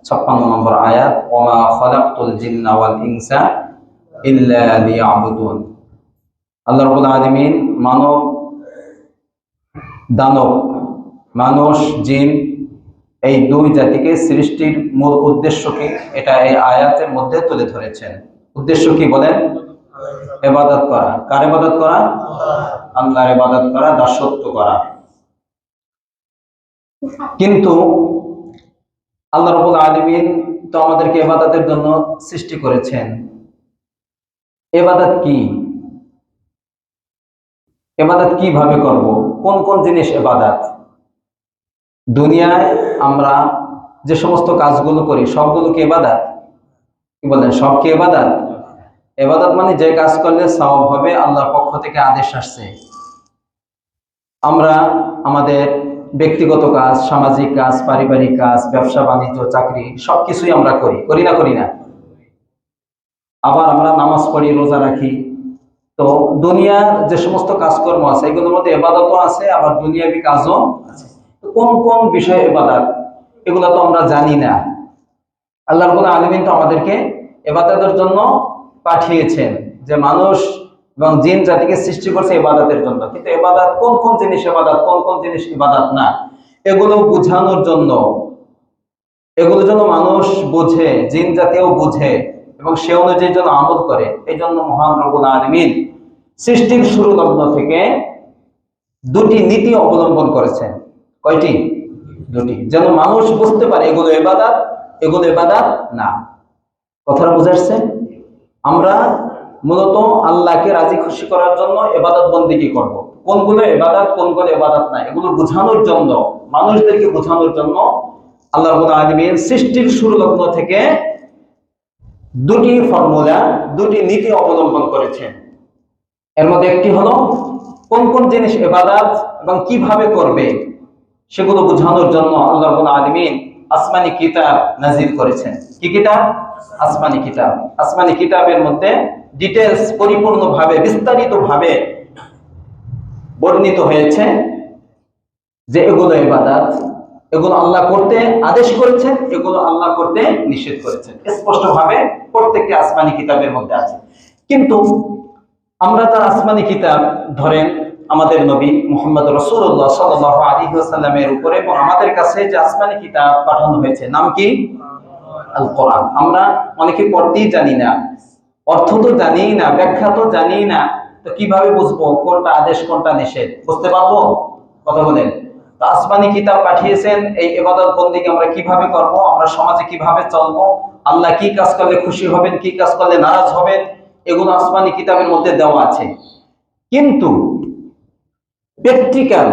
56 নম্বর আয়াত, ওমা খালাকতুল জিন্না ওয়াল ইনসা ইল্লা লিয়াবুদুন। আল্লাহ রাব্বুল আলামিন মানব দানব, মানুষ জিন এই দুই জাতিকে সৃষ্টির মূল উদ্দেশ্যকে এটা এই আয়াতের মধ্যে তুলে ধরেছেন। উদ্দেশ্য কি বলেন? ইবাদত করা। কার ইবাদত করা? আল্লাহর ইবাদত করা, দাসত্ব করা। কিন্তু আল্লাহ রাব্বুল আলামিন তো আমাদেরকে ইবাদতের জন্য সৃষ্টি করেছেন। ইবাদত কি? ইবাদত কিভাবে করব? কোন কোন জিনিস ইবাদত? দুনিয়ায় আমরা যে সমস্ত কাজগুলো করি সবগুলো কি ইবাদত? কি বলেন, সব কি ইবাদত? ইবাদত মানে যে কাজ করলে সওয়াব হবে, আল্লাহর পক্ষ থেকে আদেশ আসছে। আমরা আমাদের ব্যক্তিগত কাজ, সামাজিক কাজ, পারিবারিক কাজ, ব্যবসা বাণিজ্য, চাকরি সবকিছুই আমরা করি না? করি না? আবার আমরা নামাজ পড়ি, রোজা রাখি। তো দুনিয়ার যে সমস্ত কাজকর্ম আছে এগুলোর মধ্যে ইবাদতও আছে, আবার দুনিয়াবি কাজও আছে। কোন কোন বিষয়ে ইবাদত এগুলো তো আমরা জানি না। আল্লাহ রাব্বুল আলামিন তো আমাদেরকে ইবাদতের জন্য পাঠিয়েছেন, যে মানুষ এবং জিন জাতিকে সৃষ্টি করছে ইবাদতের জন্য। কিন্তু ইবাদত কোন কোন জিনিস ইবাদত, কোন কোন জিনিস ইবাদত না, এগুলো বোঝানোর জন্য, এগুলো যেন মানুষ বোঝে, জিন জাতিও বোঝে এবং সে অনুযায়ী যেন আমল করে, এই জন্য মহান রব্বুল আলামিন সৃষ্টির শুরু লগ্ন থেকে দুটি নীতি অবলম্বন করেছেন। কয়টি? দুটি, যেন মানুষ বুঝতে পারে এগুলো ইবাদত, এগুলো ইবাদত না। কথাটা বুঝে আসছে? আমরা মূলত আল্লাহকে রাজি খুশি করার জন্য ইবাদত বন্দেগী করব। কোনগুলো ইবাদত, কোনগুলো ইবাদত না, এগুলো বোঝানোর জন্য, মানুষদেরকে বোঝানোর জন্য আল্লাহ রাব্বুল আলামিন সৃষ্টির শুরু লগ্ন থেকে দুটি ফর্মুলা, দুটি নীতি অবলম্বন করেছেন। এর মধ্যে একটি হলো কোন কোন জিনিস ইবাদত এবং কিভাবে করবে সেগুলো বোঝানোর জন্য আল্লাহ রাব্বুল আলামিন আসমানি কিতাব নাযিল করেছেন। কি কিতাব? আসমানি কিতাব। আসমানি কিতাবের মধ্যে ডিটেইলস, পরিপূর্ণভাবে, বিস্তারিতভাবে বর্ণিত হয়েছে যে এগুলো ইবাদত, এগুলো আল্লাহ করতে আদেশ করেছেন, এগুলো আল্লাহ করতে নিষেধ করেছেন। স্পষ্টভাবে প্রত্যেকটি আসমানি কিতাবের মধ্যে আছে। কিন্তু আমরা তার আসমানি কিতাব ধরেন আমাদের নবী মুহাম্মদ রাসূলুল্লাহ সাল্লাল্লাহু আলাইহি ওয়াসাল্লামের উপরে এবং আমাদের কাছে যে আসমানি কিতাব পাঠানো হয়েছে, নাম কি? আল কোরআন। আমরা অনেকে পড়তেই জানি না, অর্থ তো জানি না, ব্যাখ্যা তো জানি না, তো কিভাবে বুঝবো কোনটা আদেশ কোনটা নিষেধ? বুঝতে পারবো? কথা বলেন। তো আসমানি কিতাব পাঠিয়েছেন, এই ইবাদত বন্দেগী আমরা কিভাবে করব, আমরা সমাজে কিভাবে চলবো, আল্লাহ কি কাজ করলে খুশি হবেন, কি কাজ করলে নারাজ হবেন, এগুলো আসমানি কিতাবের মধ্যে দেওয়া আছে। কিন্তু প্র্যাকটিক্যাল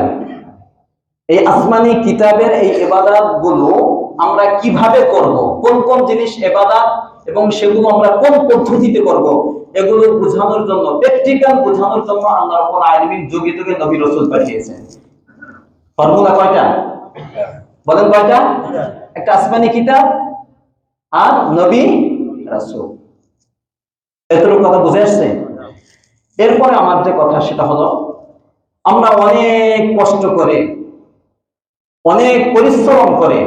এই আসমানি কিতাবের এই ইবাদত গুলো আমরা কিভাবে করব, কোন কোন জিনিস ইবাদত এবং সেগুলো আমরা কোন পদ্ধতিতে করব, এগুলো বোঝানোর জন্য, প্র্যাকটিক্যাল বোঝানোর জন্য আল্লাহ রাব্বুল আলামিন যুগে যুগে নবী রাসূল পাঠিয়েছেন। ফর্মুলা কয়টা? বলেন কয়টা? একটা আসমানি কিতাব আর নবী রাসূল। এতটুকু কথা বুঝে আসছে? এরপরে আমার যে কথা সেটা হলো, আমরা অনেক কষ্ট করে, অনেক পরিশ্রম করে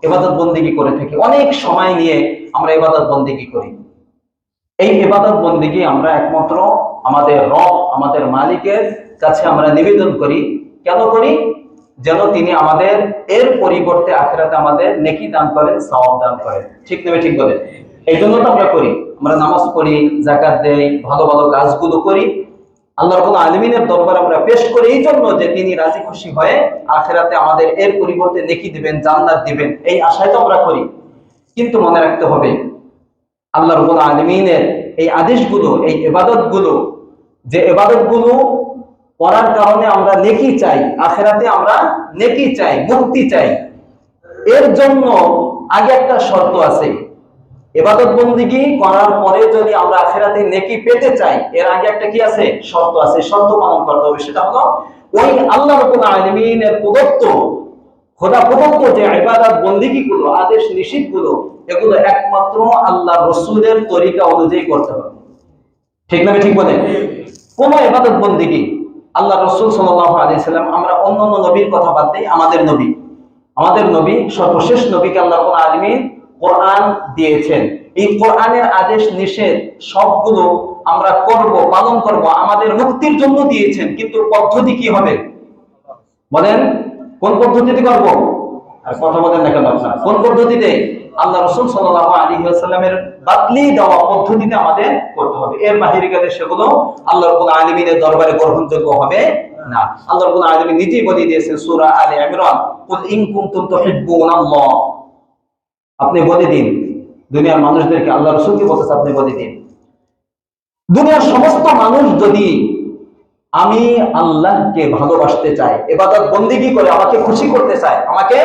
ইবাদত বন্দেগী করে থাকি, অনেক সময় নিয়ে আমরা ইবাদত বন্দেগী করি। এই ইবাদত বন্দেগী আমরা একমাত্র আমাদের রব, আমাদের মালিকের কাছে আমরা নিবেদন করি। কেন করি? যেন তিনি আমাদের এর পরিবর্তে আখিরাতে আমাদের নেকি দান করেন, সওয়াব দান করেন। ঠিক নেবে? ঠিক বলেন। এই জন্য তো আমরা করি, আমরা নামাজ পড়ি, যাকাত দেই, ভালো ভালো কাজগুলো করি, আল্লাহ রাব্বুল আলামিনের দরবারে আমরা পেশ করি এই জন্য যে তিনি রাজি খুশি হয়ে আখিরাতে আমাদের এর পরিবর্তে নেকি দিবেন, জান্নাত দিবেন, এই আশায় তো আমরা করি। কিন্তু মনে রাখতে হবে আল্লাহ রাব্বুল আলামিনের এই আদেশগুলো, এই ইবাদতগুলো, যে ইবাদতগুলো করার কারণে আমরা নেকি চাই, আখিরাতে আমরা নেকি চাই, মুক্তি চাই, এর জন্য আগে একটা শর্ত আছে। ইবাদত বন্দেগী করার পরে যদি আমরা আখিরাতে নেকি পেতে চাই, এর আগে একটা কি আছে? শর্ত আছে। শর্ত পালন করতে হবে। সেটা হলো ওই আল্লাহ রাব্বুল আলামিনের প্রদত্ত, খোদা প্রদত্ত যে ইবাদত বন্দেগী গুলো, আদেশ নিষেধ গুলো, এগুলো একমাত্র আল্লাহ রাসূলের তরিকা অনুযায়ী করতে হবে। ঠিক না? ঠিক বলেন। কোন ইবাদত বন্দেগী আল্লাহ রাসূল সাল্লাল্লাহু আলাইহি সাল্লাম, আমরা অন্যান্য নবীর কথা বাদ দেই, আমাদের নবী সর্বশেষ নবীকে আল্লাহ রাব্বুল আলামিন কোরআন দিয়েছেন। এই কোরআনের আদেশ নিষেধ সবগুলো আমরা করব, পালন করব, আমাদের মুক্তির জন্য দিয়েছেন। কিন্তু পদ্ধতি কি হবে বলেন? কোন পদ্ধতিতে করব? আর কথা বলেন না কেন আপনারা? কোন পদ্ধতিতে? আল্লাহ রাসূল সাল্লাল্লাহু আলাইহি ওয়াসাল্লামের বাতলি দেওয়া পদ্ধতিতে আমাদের করতে হবে। এর বাহিরে গেলে সেগুলো আল্লাহ রাব্বুল আলামিনের দরবারে গ্রহণযোগ্য হবে না। আল্লাহ রাব্বুল আলামিন নিজেই বলে দিয়েছেন সূরা আলে ইমরান, কুল ইন কুনতুম তুহিব্বুনাল্লাহ, আপনি বলে দিন, দুনিয়ার মানুষদেরকে, আল্লাহ রাসূলকে বলতেছে আপনি বলে দিন, দুনিয়ার সমস্ত মানুষ যদি আমি আল্লাহকে ভালোবাসতে চাই, ইবাদত বন্দেগী করে আমাকে খুশি করতে চাই, আমাকে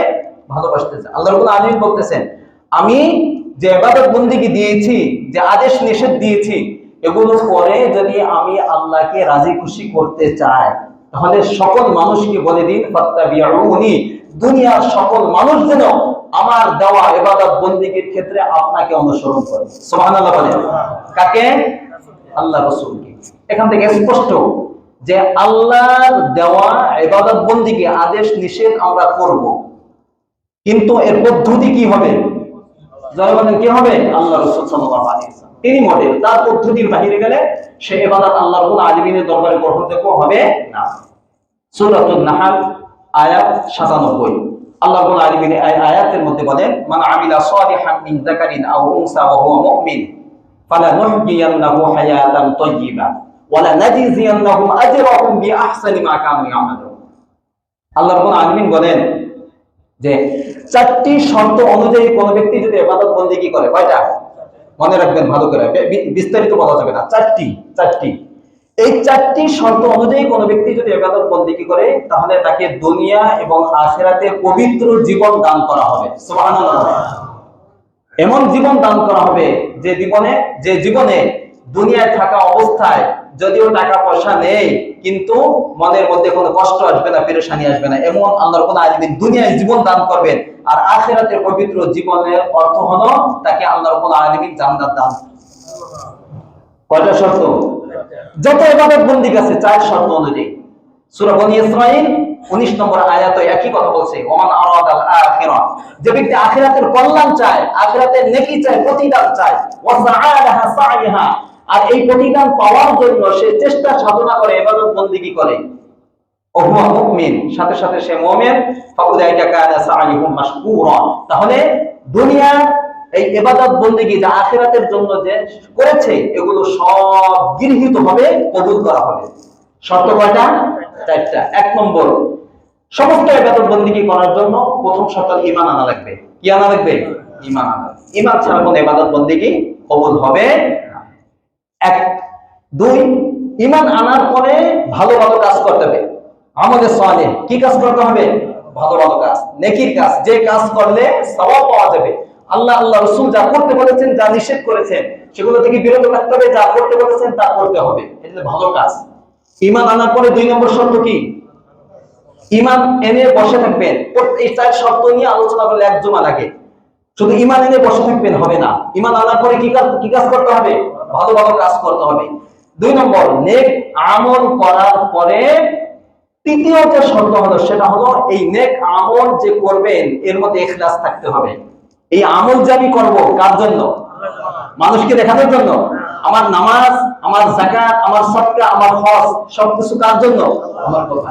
ভালোবাসতে চাই, আল্লাহ রাব্বুল আলামিন বলতেছেন আমি যে ইবাদত বন্দেগী দিয়েছি, যে আদেশ নিষেধ দিয়েছি, এগুলো করে যদি আমি আল্লাহকে রাজি খুশি করতে চাই, তাহলে সকল মানুষকে বলে দিন ফাত্তাবিউনি, দুনিয়ার সকল মানুষ যেন আমার দেওয়া ইবাদত বন্দেগীর ক্ষেত্রে আপনাকে অনুসরণ করে। সুবহানাল্লাহ বলেন। কাকে? আল্লাহ রাসূলকে। এখান থেকে স্পষ্ট যে আল্লাহর দেওয়া ইবাদত বন্দেগী আদেশ নিষেধ আমরা করব, কিন্তু এর পদ্ধতি কি হবে? যারা বলেন কি হবে? আল্লাহ রাসূল সাল্লাল্লাহু আলাইহি ওয়াসাল্লাম তিনি মডেল, তার পদ্ধতির বাইরে গেলে সে ইবাদত আল্লাহ রাব্বুল আলামিনের দরবারে গ্রহণযোগ্য হবে না। সূরাতুন নাহল আয়াত 97, আল্লাহ রাব্বুল আলামিন এই আয়াতের মধ্যে বলেন মান আমিলা সালিহান মিন যাকারিন আও উনসা ওয়া হুয়া মুমিন ফালানুহইয়ান্নাহু হায়াতান তাইয়্যিবা ওয়া লানাজিজিয়ান্নাহুম আজরাহুম বিআহসানি মা কানু ইয়ামালুন। আল্লাহ রাব্বুল আলামিন বলেন যে চারটি শর্ত অনুযায়ী কোন ব্যক্তি যদি ইবাদত বন্দেগী করে, কয়টা মনে রাখবেন ভালো করে, বিস্তারিত বলা যাবে না, চারটি। এই চারটি শর্ত অনুযায়ী কোন ব্যক্তি যদি ইবাদত বন্দেগী করে, তাহলে তাকে দুনিয়া এবং আখিরাতে পবিত্র জীবন দান করা হবে। সুবহানাল্লাহ। এমন জীবন দান করা হবে যে জীবনে দুনিয়ায় থাকা অবস্থায় যদিও টাকা পয়সা নেই, কিন্তু মনের মধ্যে কোনো কষ্ট আসবে না, পেরেশানি আসবে না, এমন আল্লাহ রাব্বুল আলামিন দুনিয়ায় জীবন দান করবেন। আর আখিরাতে পবিত্র জীবনের অর্থ হলো তাকে আল্লাহ রাব্বুল আলামিন জান্নাত দান। কয়টা শর্ত? যত ইবাদত বন্দেগী আছে চার শর্ত অনুযায়ী। সূরা বনী ইসরাঈল 19 নম্বর আয়াতে একই কথা বলছে, ওমান আরাদাল আখিরাহ, যে ব্যক্তি আখিরাতের কল্যাণ চায়, আখিরাতের নেকি চায়, প্রতিদান চায়, ওয়া সাআলাহা সাইহা, আর এই প্রতিদান পাওয়ার জন্য সে চেষ্টা সাধনা করে, ইবাদত বন্দেগী করে, ও হুয়া মুমিন, সাথে সাথে সে মুমিন, ফাউলাইকা কানা সাইহুম মাশকুরা, তাহলে দুনিয়া এই ইবাদত বন্দেগী যা আখিরাতের জন্য যে করেছে এগুলো সব গৃহীত হবে, কবুল করা হবে। শর্ত কয়টা? চারটা। এক নম্বর, সমস্ত ইবাদত বন্দেগী করার জন্য প্রথম শর্ত ঈমান আনা লাগবে। কি আনা লাগবে? ঈমান আনা। ঈমান ছাড়া কোনো ইবাদত বন্দেগী কবুল হবে না। এক। দুই, ঈমান আনার পরে ভালো ভালো কাজ করতে হবে, আমলে সালেহ। কি কাজ করতে হবে? ভালো ভালো কাজ, নেকির কাজ, যে কাজ করলে সওয়াব পাওয়া যাবে। আল্লাহ রাসূল যা করতে বলেছেন, যা নিষেধ করেছেন সেগুলো থেকে বিরত থাকতে হবে, যা করতে বলেছেন তা করতে হবে, এটা ভালো কাজ। ঈমান আনার পরে 2 নম্বর শর্ত কি? ঈমান এনে বসে থাকবেন। এই চার শর্ত নিয়ে আলোচনা করলে এক জুমা লাগে। শুধু ঈমান এনে বসে থাকবেন হবে না। ঈমান আনার পরে কি কাজ করতে হবে? ভালো ভালো কাজ করতে হবে। 2 নম্বর, নেক আমল করার পরে তৃতীয় যে শর্ত হলো সেটা হলো এই নেক আমল যে করবেন এর মধ্যে ইখলাস থাকতে হবে। এই আমল যে আমি করবো কার জন্য? মানুষকে দেখানোর জন্য। আমার নামাজ, আমার যাকাত, আমার সাদকা, আমার হজ সবকিছু কার জন্য? আমার কথা।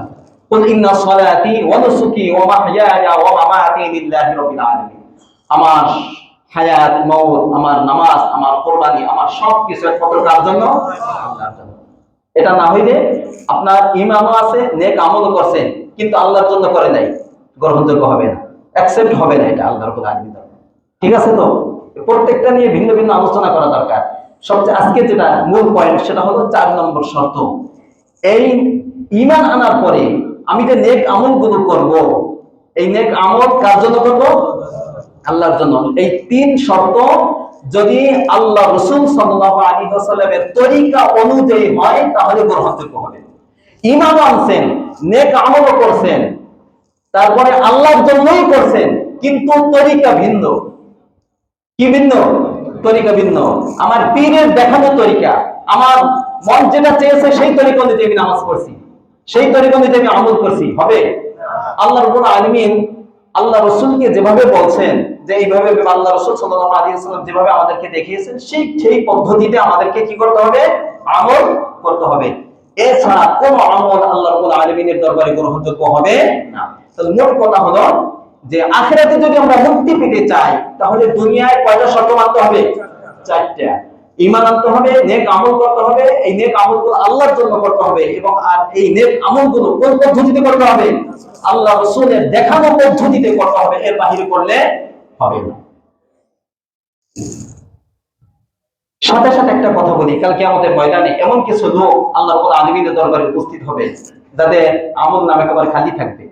কুল ইন্না সালাতি ওয়া নুসুকি ওয়া মাহইয়ায়া ওয়া মামাতি লিল্লাহি রাব্বিল আলামিন। আমার হায়াত, মওত, আমার নামাজ, আমার কুরবানি, আমার সবকিছু একমাত্র কার জন্য? আল্লাহর জন্য। এটা না হইলে আপনার ঈমানও আছে, নেক আমলও করছেন, কিন্তু আল্লাহর জন্য করে নাই, গ্রহণযোগ্য হবে না, অ্যাকসেপ্ট হবে না, এটা আল্লাহর রাব্বুল আলামিন। ঠিক আছে? তো প্রত্যেকটা নিয়ে ভিন্ন ভিন্ন আলোচনা করা দরকার। সবচেয়ে আজকে যেটা মূল পয়েন্ট সেটা হলো 4 নম্বর শর্ত। এই ঈমান আনার পরে আমি যে নেক আমলগুলো করব, এই নেক আমল কার জন্য করব? আল্লাহর জন্য। এই 3 শর্ত যদি আল্লাহ রাসূল সাল্লাল্লাহু আলাইহি ওয়াসাল্লামের তরিকা অনুযায়ী হয় তাহলে গ্রহণযোগ্য হবে। ঈমান আনছেন, নেক আমলও করছেন, তারপরে আল্লাহর জন্যই করছেন, কিন্তু তরিকা ভিন্ন। কি ভিন্ন? তরিকা ভিন্ন। আমার পীরের দেখানো তরিকা, আমার মন যেটা চেয়েছে সেই তরিকা অনুযায়ী আমি নামাজ পড়ছি, সেই তরিকা অনুযায়ী আমি আমল করছি, হবে? আল্লাহ রাব্বুল আলামিন আল্লাহ রাসূলকে যেভাবে বলছেন যে এইভাবে আল্লাহ রাসূল সাল্লাল্লাহু আলাইহি ওয়াসাল্লাম যেভাবে আমাদেরকে দেখিয়েছেন সেই পদ্ধতিতে আমাদেরকে কি করতে হবে? আমল করতে হবে। এছাড়া কোন আমল আল্লাহ রাব্বুল আলামিনের দরবারে গ্রহণযোগ্য হবে না। তাহলে মোট কথা হলো যে আখিরাতে যদি আমরা মুক্তি পেতে চাই তাহলে দুনিয়ায় কয়টা শর্ত মানতে হবে? চারটা। ঈমান আনতে হবে, নেক আমল করতে হবে, এই নেক আমলগুলো আল্লাহর জন্য করতে হবে, এবং আর এই নেক আমলগুলো কোন পদ্ধতিতে করতে হবে? আল্লাহ রাসূলের দেখানো পদ্ধতিতে করতে হবে, এর বাহিরে করলে হবে না। সাথে সাথে একটা কথা বলি, কাল কিয়ামতের ময়দানে এমন কিছু লোক আল্লাহ রাব্বুল আলামিনের দরবারে উপস্থিত হবে যাদের আমল নাম একেবারে খালি থাকবে,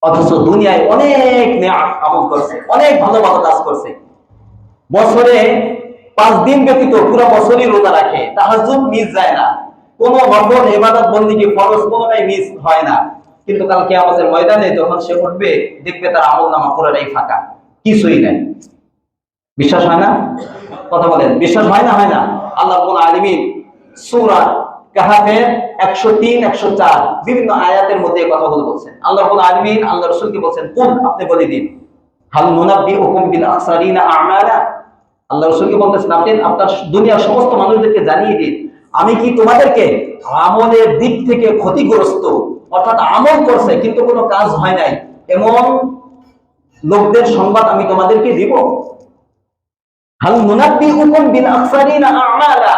অথচ দুনিয়ায় অনেক নেক আমল করছে, অনেক ভালো ভালো কাজ করছে, বছরে 5 দিন ব্যতীত পুরো বছরই রোজা রাখে, তাহাজ্জুদ মিস যায় না, কোন নফল ইবাদত বন্দেগী ফরজ কোনটাই মিস হয় না, কিন্তু কাল কিয়ামতের ময়দানে যখন সে উঠবে দেখবে তার আমলনামা পুরোটাই ফাঁকা, কিছুই নাই। বিশ্বাস হয় না? কথা বলেন, বিশ্বাস হয় না? হয় না? আল্লাহ রাব্বুল আলামিন সূরা কাহাফের 103 104 বিভিন্ন আয়াতের মধ্যে এই কথাগুলো বলছেন। আল্লাহ রাব্বুল আলামিন আল্লাহ রাসূলকে বলছেন, কুল, আপনি বলে দিন, হাল নুনাব্বিউকুম বিল আখসারিনা আমালা। আল্লাহ রাসূলকে বলতেছেন, আপনি আপনার দুনিয়ার সমস্ত মানুষদেরকে জানিয়ে দিন, আমি কি তোমাদেরকে আমলের দিক থেকে ক্ষতিগ্রস্ত, অর্থাৎ আমল করছে কিন্তু কোনো কাজ হয় নাই, এমন লোকদের সংবাদ আমি তোমাদেরকে দিব? হাল নুনাব্বিউকুম বিল আখসারিনা আমালা,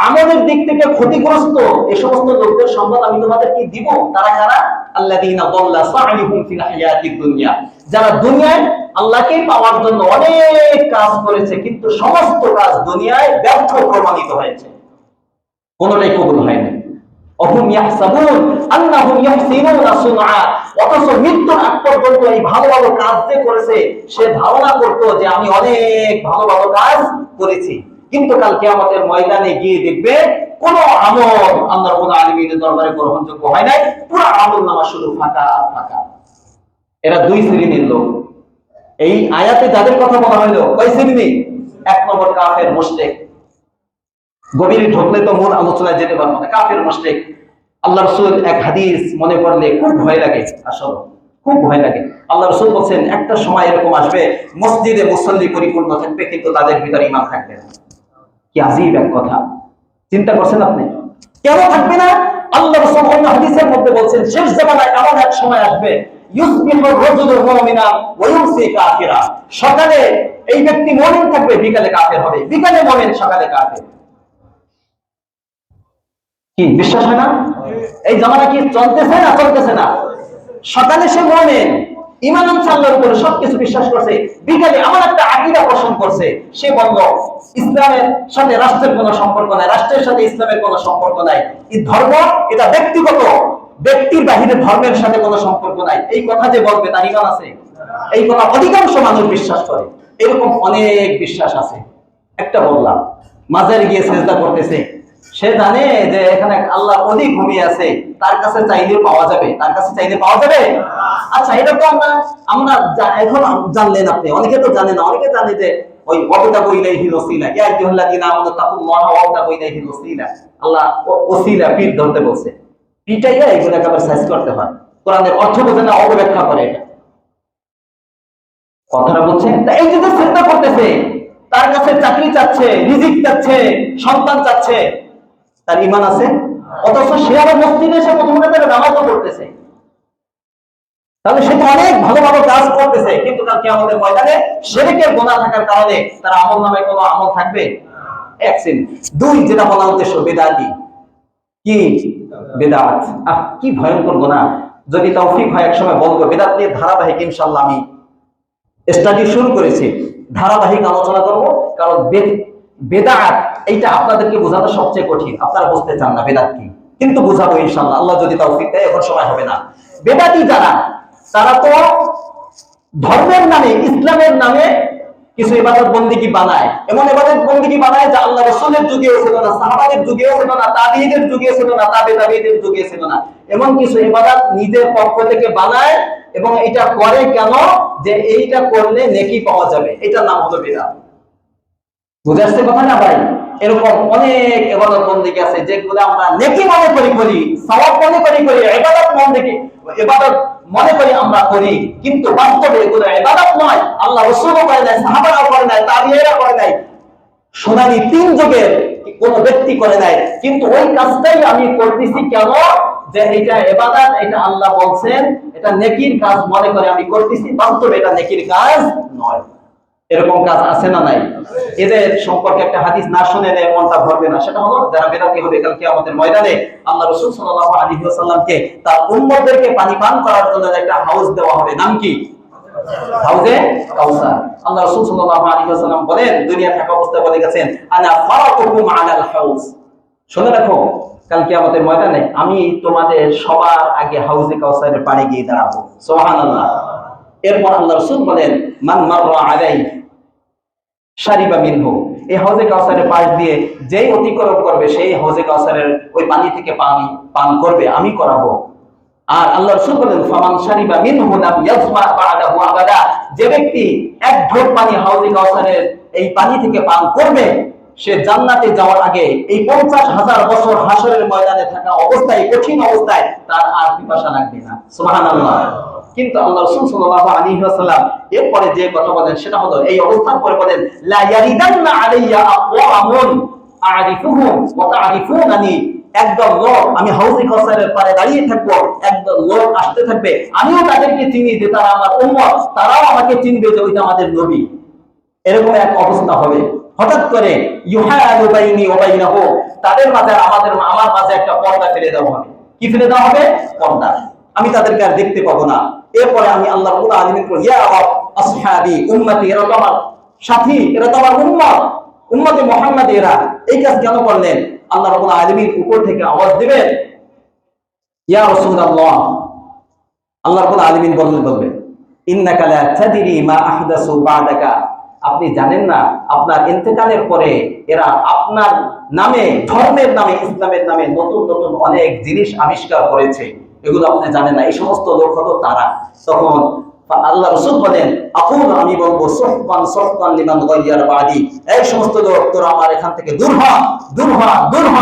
আমলের দিক থেকে ক্ষতিগ্রস্ত এই সমস্ত লোকদের সংবাদ আমি তোমাদেরকে দিব। তারা কারা? আল্লাযীনা দাল্লা সা'য়ুহুম ফিল হায়াতিদ দুনিয়া, যারা দুনিয়ায় আল্লাহকে পাওয়ার জন্য অনেক কাজ করেছে কিন্তু সমস্ত কাজ দুনিয়ায় ব্যর্থ প্রমাণিত হয়েছে, কোনটাই কবুল হয়নি। অহুম ইয়াহসাবুন আন্নাহুম ইউহসিনুনা সুনআ, অথচ মৃত্যুর আগ পর্যন্ত এই ভালো ভালো কাজ যে করেছে সে ধারণা করত যে আমি অনেক ভালো ভালো কাজ করেছি, কিন্তু কাল কিয়ামতের ময়দানে গিয়ে দেখবে কোন আমল আল্লাহ রাব্বুল আলামিনের দরবারে গ্রহণযোগ্য হয় নাই, পুরো আমলনামা শুধু ফাঁকা ফাঁকা। এরা দুই শ্রেণীর লোক। এই আয়াতে যাদের কথা বলা হলো কয় শ্রেণী? 1 নম্বর কাফের মুশরিক। গভীরে ঢুকলে তো মূল আলোচনায় যেতে পারবো না। কাফের মুশরিক, আল্লাহ রাসূল এক হাদিস মনে করলে খুব ভয় লাগে, আসলে খুব ভয় লাগে। আল্লাহ রাসূল বলেন, একটা সময় এরকম আসবে মসজিদে মুসল্লি পরিপূর্ণ থাকবে কিন্তু তাদের ভিতরে ঈমান থাকবে না। কি আজীব এক কথা, চিন্তা করছেন আপনি? কেন থাকবে না? আল্লাহ রাসূল অন্য হাদিসের মধ্যে বলেন, শেষ জামানায় এমন এক সময় আসবে ইউসবিহুর রাজুলুল মুমিনা ওয়া ইউমসি কাফিরা, সকালে এই ব্যক্তি মুমিন থাকবে, বিকালে কাফের হবে, বিকালে মুমিন, সকালে কাফের। কি বিশ্বাস হয় না? এই জামানা কি চলতেছে না চলতেছে না? সকালে সে মুমিন, ঈমান আনছে আল্লাহর উপরে, সবকিছু বিশ্বাস করছে, বিকালে আমার একটা আকীদা পোষণ করছে, সে বলল ইসলামের সাথে রাষ্ট্রের কোনো সম্পর্ক নাই, রাষ্ট্রের সাথে ইসলামের কোনো সম্পর্ক নাই, এই ধর্ম এটা ব্যক্তিগত, ব্যক্তির বাহিরে ধর্মের সাথে কোনো সম্পর্ক নাই, এই কথা যে বলবে তার ঈমান আছে? এই কথা অধিকাংশ মানুষ বিশ্বাস করে। এরকম অনেক বিশ্বাস আছে। একটা বললাম, মাজারে গিয়ে সিজদা করতেছে, সে জানে যে এখানে আল্লাহ অধিক ঘুমিয়ে আছে, তার কাছে চাইলে পাওয়া যাবে, তার কাছে চাইলে পাওয়া যাবে। আচ্ছা, এটা তো আমরা এখন জানলেন আপনি, অনেকে তো জানে না, অনেকে জানে যে ওই ওয়াবতাগু ইলাইহিল ওসিলা, ইয়া আইয়ুহাল্লাযীনা আমানু তাকুল্লাহা ওয়াবতাগু ইলাইহিল ওসিলা, আল্লাহ ওসিলা পীর ধরতে বলছে, পিটাইয়া এগুলো একবার সাইজ করতে হয়, কোরআনের অর্থ বোঝে না, অপব্যাখ্যা করে, এটা কথাটা বলছেন। এই যে চিন্তা করতেছে, তার কাছে চাকরি চাচ্ছে, রিজিক চাচ্ছে, সন্তান চাচ্ছে, তার ঈমান আছে? অথচ সে আবার মসজিদে এসে প্রথমে তারা নামাজও পড়তেছে, তাহলে সে তো অনেক ভালো ভালো কাজ করতেছে, কিন্তু কাল কিয়ামতের ময়দানে শিরকের গুনাহ থাকার কারণে তার আমলনামায় কোনো আমল থাকবে? এক শ্রেণী। দুই, যেটা বলা উদ্দেশ্য, বেদাতি। কি বেদাত? কি ভয়ঙ্কর গুনাহ! যদি তৌফিক হয় একসময় বলবো, বেদাত নিয়ে ধারাবাহিক ইনশাআল্লাহ আমি স্টাডি শুরু করেছি, ধারাবাহিক আলোচনা করব, কারণ বেদাত এইটা আপনাদেরকে বোঝানো সবচেয়ে কঠিন, আপনারা বুঝতে চান না বেদাত কি, কিন্তু বুঝাবো ইনশাআল্লাহ, আল্লাহ যদি তৌফিক দেয়, এখন সময় হবে না। বেদাতি যারা, তারা তো ধর্মের নামে, ইসলামের নামে কিছু ইবাদত বন্দেগী বানায়, এমন ইবাদত বন্দেগী বানায় যা আল্লাহ রাসূলের যুগেও ছিল না, সাহাবাদের যুগেও ছিল না, তাবিঈদের যুগে ছিল না, তাবিঈদের যুগে ছিল না, এমন কিছু ইবাদত নিজের পক্ষ থেকে বানায়, এবং এটা করে কেন? যে এইটা করলে নেকি পাওয়া যাবে, এটার নাম হলো বিদআত। বুঝে আসছে কথা না ভাই? এরকম অনেক ইবাদত বন্দেগী আছে যেগুলো আমরা নেকি মনে করি, সওয়াব মনে করি, ইবাদত মনে করি আমরা করি, কিন্তু বাস্তবে এগুলো ইবাদত নয়। আল্লাহ রাসূলও করে নাই, সাহাবারাও করে নাই, তাবিঈরা করে নাই, সোনালী 3 যুগের কোন ব্যক্তি করে নাই। কিন্তু ওই কাজটাই আমি করতেছি কেন? যে এটা ইবাদত, এটা আল্লাহ বলছেন এটা নেকির কাজ মনে করে আমি করতেছি, বাস্তবে এটা নেকির কাজ নয়। এরকম কাজ আছে না নাই? এদের সম্পর্কে একটা হাদিস না শুনে মনটা ভরবে না, সেটা হলো যারা বেদাতি হবে কাল কিয়ামতের ময়দানে আল্লাহ রাসূল সাল্লাল্লাহু আলাইহি ওয়াসাল্লামকে তার উম্মতদেরকে পানি পান করার জন্য একটা হাউস দেওয়া হবে। নাম কি? হাউজে কাউসার। আল্লাহ রাসূল সাল্লাল্লাহু আলাইহি ওয়াসাল্লাম বলেন, দুনিয়া থাকা অবস্থায় বলে গেছেন, আনা ফারাতুকুম আলাল হাউজ। শুনে রাখো, কাল কিয়ামতের ময়দানে আমি তোমাদের সবার আগে হাউজে কাউসারের পানি গিয়ে দাঁড়াবো। সুবহানাল্লাহ। এরপর আল্লাহ রাসূল বলেন, মান মাররা আলাইহি শারিবা মিনহু, এই হাউজে কাউসারের পাশ দিয়ে যেই অতিক্রম করবে সেই হাউজে কাউসারের ওই পানি থেকে পানি পান করবে, আমি করাবো। আর আল্লাহ রাসূল বলেন, ফামান শারিবা মিনহু লাম ইয়াজমা বা'দাহু আবাদা, যে ব্যক্তি এক ঢোক পানি হাউজে কাউসারের এই পানি থেকে পান করবে, সে জান্নাতে যাওয়ার আগে এই 50,000 বছর হাসরের ময়দানে থাকা অবস্থায়, কঠিন অবস্থায় তার আর পিপাসা লাগবে না। সুবহানাল্লাহ। কিন্তু আল্লাহ রাসূল সাল্লাল্লাহু আলাইহি ওয়াসাল্লাম এরপরে যে কথা বলেন সেটা হলো, এই অবস্থার পরে বলেন, লা ইয়ারিদান্না আলাইয়া আকওয়ামুন আরিফুহুম ওয়া তারিফুনানি, একদল লোক, আমি হাউজে কাউসারের পারে দাঁড়িয়ে থাকবো, একদল লোক আসতে থাকবে, আমিও তাদেরকে চিনি যে তারা আমার উম্মত, তারাও আমাকে চিনবে যে ওইটা আমাদের নবী। এরকম এক অবস্থা হবে। হঠাৎ করে ইউহাদু বাইনি ওয়া বাইনাহু, তাদের মাঝে আমার মাঝে একটা পর্দা ফেলে দেওয়া হবে। কি ফেলে দেওয়া হবে? পর্দা। আমি তাদেরকে আর দেখতে পাবো না। এরপরে আমি আল্লাহ রাব্বুল আলামিন বলি, ইয়া আসহাবি উম্মতি, এরা তো আমার সাথী, এরা তো আমার উম্মত, উম্মতে মুহাম্মদ। এরা এই কাজ কেন করলেন? আল্লাহ রাব্বুল আলামিন উপর থেকে আওয়াজ দিবেন, ইয়া রাসূলুল্লাহ, আল্লাহ রাব্বুল আলামিন বলবেন, ইন্নাকা লা তাদরি মা আহদাসু বা'দাকা, আপনি জানেন না আপনার ইন্তেকালের পরে এরা আপনার নামে, ধর্মের নামে, ইসলামের নামে নতুন নতুন অনেক জিনিস আবিষ্কার করেছে, এগুলো আপনি জানেন না। এই সমস্ত লোক হলো তারা। তখন আল্লাহ রাসূল বলেন, আকুল, আমি বলবো, সুহকান সুহকান লিমান গায়্যার বাদি, এই সমস্ত লোক তোরা আমার এখান থেকে দূর হ, দূর হ, দূর হ,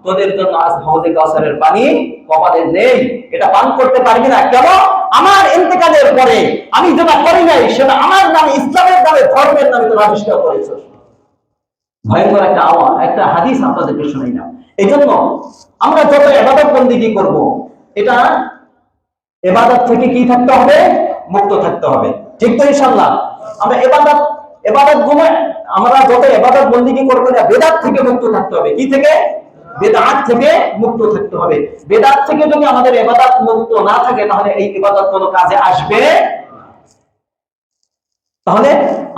তোদের জন্য আজ হাউজে কাউসারের পানি কপালে নেই, এটা পান করতে পারবি না। কেন? আমার ইন্তেকালের পরে আমি যেটা করি নাই সেটা আমার নামে, ইসলামের নামে, ধর্মের নামে তোরা আবিষ্কার করেছিস। ভয়ঙ্কর একটা আওয়াজ, একটা হাদিস আপনাদেরকে শুনাইলাম। এই জন্য আমরা যত ইবাদত বন্দেগী করব, এটা ইবাদত থেকে কি থাকতে হবে? মুক্ত থাকতে হবে। ঠিক তো ইনশাআল্লাহ? আমরা ইবাদত গুলো, আমরা যত ইবাদত বন্দেগী করব না, বিদআত থেকে মুক্ত থাকতে হবে। কি থেকে? বিদআত থেকে মুক্ত থাকতে হবে। বিদআত থেকে যদি আমাদের ইবাদত মুক্ত না থাকে, তাহলে এই ইবাদত কোনো কাজে আসবে। তাহলে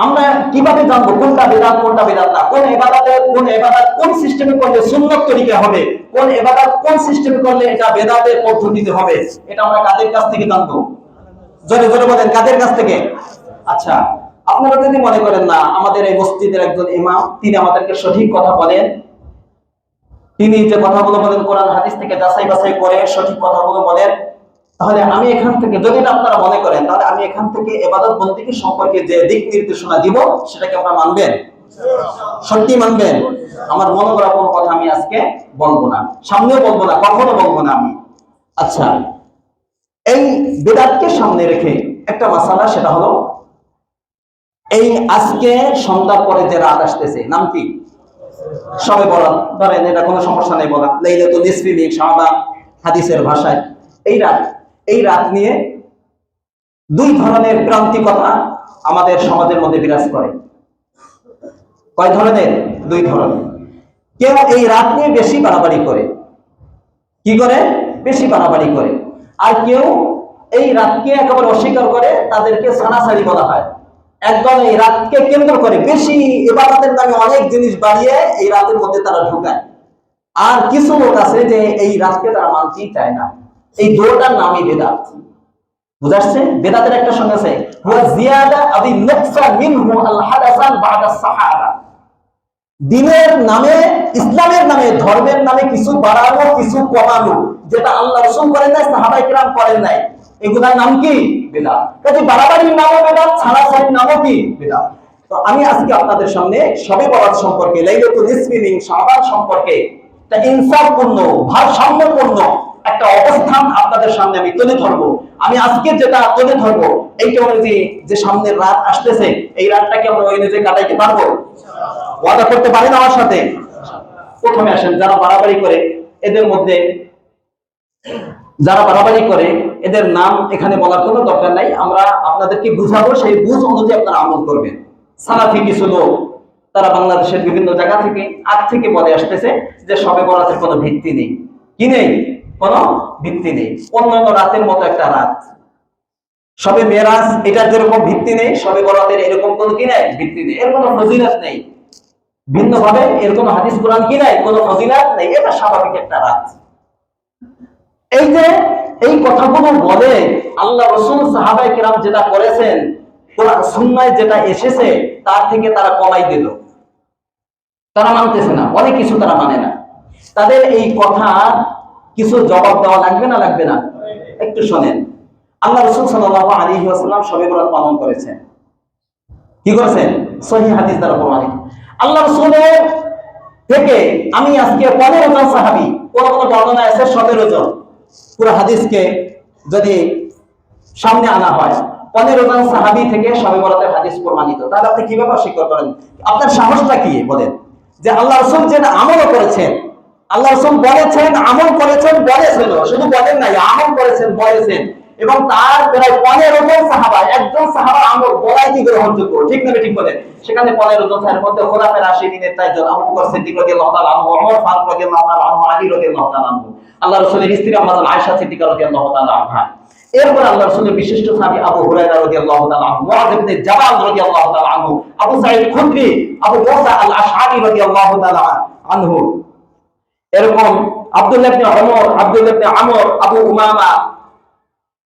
আমরা কিভাবে জানবো কোনটা বিদআত, কোনটা বিদআত না? কোন ইবাদত কোন সিস্টেমে করলে সুন্নাত তরিকা হবে, কোন ইবাদত কোন সিস্টেমে করলে এটা বিদআতের পদ্ধতিতে হবে, এটা আমরা কাদের কাছ থেকে জানবো? জোরে জোরে বলেন, কাদের কাছ থেকে? আচ্ছা, আপনারা যদি মনে করেন না আমাদের এই মসজিদের একজন ইমাম, তিনি আমাদেরকে সঠিক কথা বলেন, তিনি যে কথাগুলো বলেন কোরআন হাদিস থেকে যাচাই বাছাই করে সঠিক কথাগুলো বলেন, তাহলে আমি এখান থেকে, যদি আপনারা মনে করেন, তাহলে আমি এখান থেকে ইবাদত বন্দেগী সম্পর্কে যে দিক নির্দেশনা দিব সেটাকে আপনারা মানবেন? সত্যি মানবেন? আমার মনে করা কোনো কথা আমি আজকে বলবো না, সামনেও বলবো না, কখনো বলবো না আমি। আচ্ছা, এই বিদআতকে সামনে রেখে একটা মাসালা, সেটা হলো এই আজকে সন্ধ্যার পরে যে রাত আসতেছে, নাম কি? শবে বরাত। ধরেন এটা কোনো সমস্যা নেই বলা, লাইলাতুল নিসফি মিন শাবান হাদিসের ভাষায়। এই রাত নিয়ে দুই ধরনের প্রান্তিকতা আমাদের সমাজের মধ্যে বিরাজ করে। কয় ধরনের? দুই ধরনের। কেউ এই রাত নিয়ে বেশি বাড়াবাড়ি করে। কি করে? বেশি বাড়াবাড়ি করে। আর কেউ এই রাতকে একেবারে অস্বীকার করে, তাদেরকে ছানাছাড়ি বলা হয়। একদল এই রাতকে কেন্দ্র করে বেশি ইবাদতের নামে অনেক জিনিস বাড়িয়ে এই রাতের মধ্যে তারা ঢুকায়। আর কিছু লোক আছে যে এই রাতকে তারা মানতেই চায় না। এই দুটোটার নামই বিদআত। বুঝাচ্ছে? বিদআতের একটা সঙ্গে আছে, হুয়া জিয়াদা আবি নুকসা মিনহু আল হাদাসান বাদা সাহাবা। দ্বীনের নামে, ইসলামের নামে, ধর্মের নামে কিছু বাড়ানো, কিছু কমানো, যেটা আল্লাহ রাসূল করেন নাই, সাহাবায়ে কিরাম করেন নাই, এগুলোর নাম কি? বিদআত। কাজে বাড়াবাড়ির নামও বিদআত, ছাড়াছাড়ির নামও কি? বিদআত। তো আমি আজকে আপনাদের সামনে শবে বরাত সম্পর্কে, লাইলাতুল নিসফি মিন শাবান সম্পর্কে একটা ইনসাফপূর্ণ, ভারসাম্যপূর্ণ একটা অবস্থান আপনাদের সামনে আমি তুলে ধরবো। আমি আজকে যেটা তুলে ধরবো এইটা অনুযায়ী যে সামনের রাত আসতেছে, এই রাতটাকে আমরা ওই অনুযায়ী কাটাইতে পারবো? ওয়াদা করতে পারেন আমার সাথে? প্রথমে আসেন, যারা বাড়াবাড়ি করে এদের মধ্যে, যারা বাড়াবাড়ি করে এদের নাম এখানে বলার কোনো দরকার নাই, আমরা আপনাদেরকে বুঝাবো, সেই বুঝ অনুযায়ী আপনারা আমল করবেন। সালাফি কিছু লোক তারা বাংলাদেশের বিভিন্ন জায়গা থেকে আগ থেকে বলে আসতেছে যে শবে বরাতের কোনো ভিত্তি নেই। কি নেই? কোনো ভিত্তি নেই। অন্যান্য রাতের মতো একটা রাত, শবে মেরাজ, এটার যেরকম ভিত্তি নেই, শবে বরাতের এরকম কোনো কি নেই? ভিত্তি নেই, এর কোনো ফজিলত নেই। ভিন্নভাবে এর কোনো হাদিস কোরআন কি নাই? কোনো ফজিলত নেই, এটা স্বাভাবিক একটা রাত। এই যে এই কথাগুলো বলে আল্লাহ রাসূল সাহাবায়ে কেরাম যেটা করেছেন, কোরআন সুন্নায় যেটা এসেছে তার থেকে তারা কমাই দিল। তারা মানতেছে না, অনেক কিছু তারা মানে না। তাদের এই কথা কিছু জবাব দেওয়া লাগবে না? লাগবে না? একটু শোনেন। আল্লাহ রাসূল সাল্লাল্লাহু আলাইহি ওয়াসাল্লাম শবে বরাত পালন করেছেন। কি করেছেন? সহিহ হাদিস দ্বারা প্রমাণিত। আল্লাহ রাসূলের থেকে আমি আজকে 15 জন সাহাবী, কোন কোন বর্ণনায় আছে 17 জন, পুরো হাদিসকে যদি সামনে আনা হয় 15 জন সাহাবী থেকে শবে বরাতের হাদিস প্রমাণিত, তাহলে আপনি কিভাবে অস্বীকার করেন? আপনার সাহসটা কি? বলেন যে আল্লাহ রাসূল যেটা আমল করেছেন, আল্লাহ রাসূল বলেছেন, আমল করেছেন, বলেছেন, শুধু বলেন নাই, আমল করেছেন, বলেছেন, এবং তার প্রায় 15 জন সাহাবা, একজন সাহাবার আমল বলাই কি গ্রহণযোগ্য? ঠিক না ঠিক বলেন? সেখানে 15 জন সাহাবার মধ্যে খোলাফায়ে রাশিদিনের 4 জন, আবু বকর সিদ্দিক রাদিয়াল্লাহু তাআলা আনহু, ওমর ফারুক রাদিয়াল্লাহু তাআলা আনহু, আলী রাদিয়াল্লাহু তাআলা আনহু, আল্লাহ রাসূলের স্ত্রী আম্মা জান আয়েশা সিদ্দিকা রাদিয়াল্লাহু তাআলা আনহা। এরপর আল্লাহ রাসূলের বিশিষ্ট সাহাবী আবু হুরায়রা রাদিয়াল্লাহু তাআলা আনহু, মুআয ইবনে জাবাল রাদিয়াল্লাহু তাআলা আনহু, আবু সাঈদ খুদরি, আবু মুসা আল আশআরী রাদিয়াল্লাহু তাআলা আনহু, এরকম আব্দুল্লাহ ইবনে ওমর, আব্দুল্লাহ ইবনে আমর, আবু উমামা,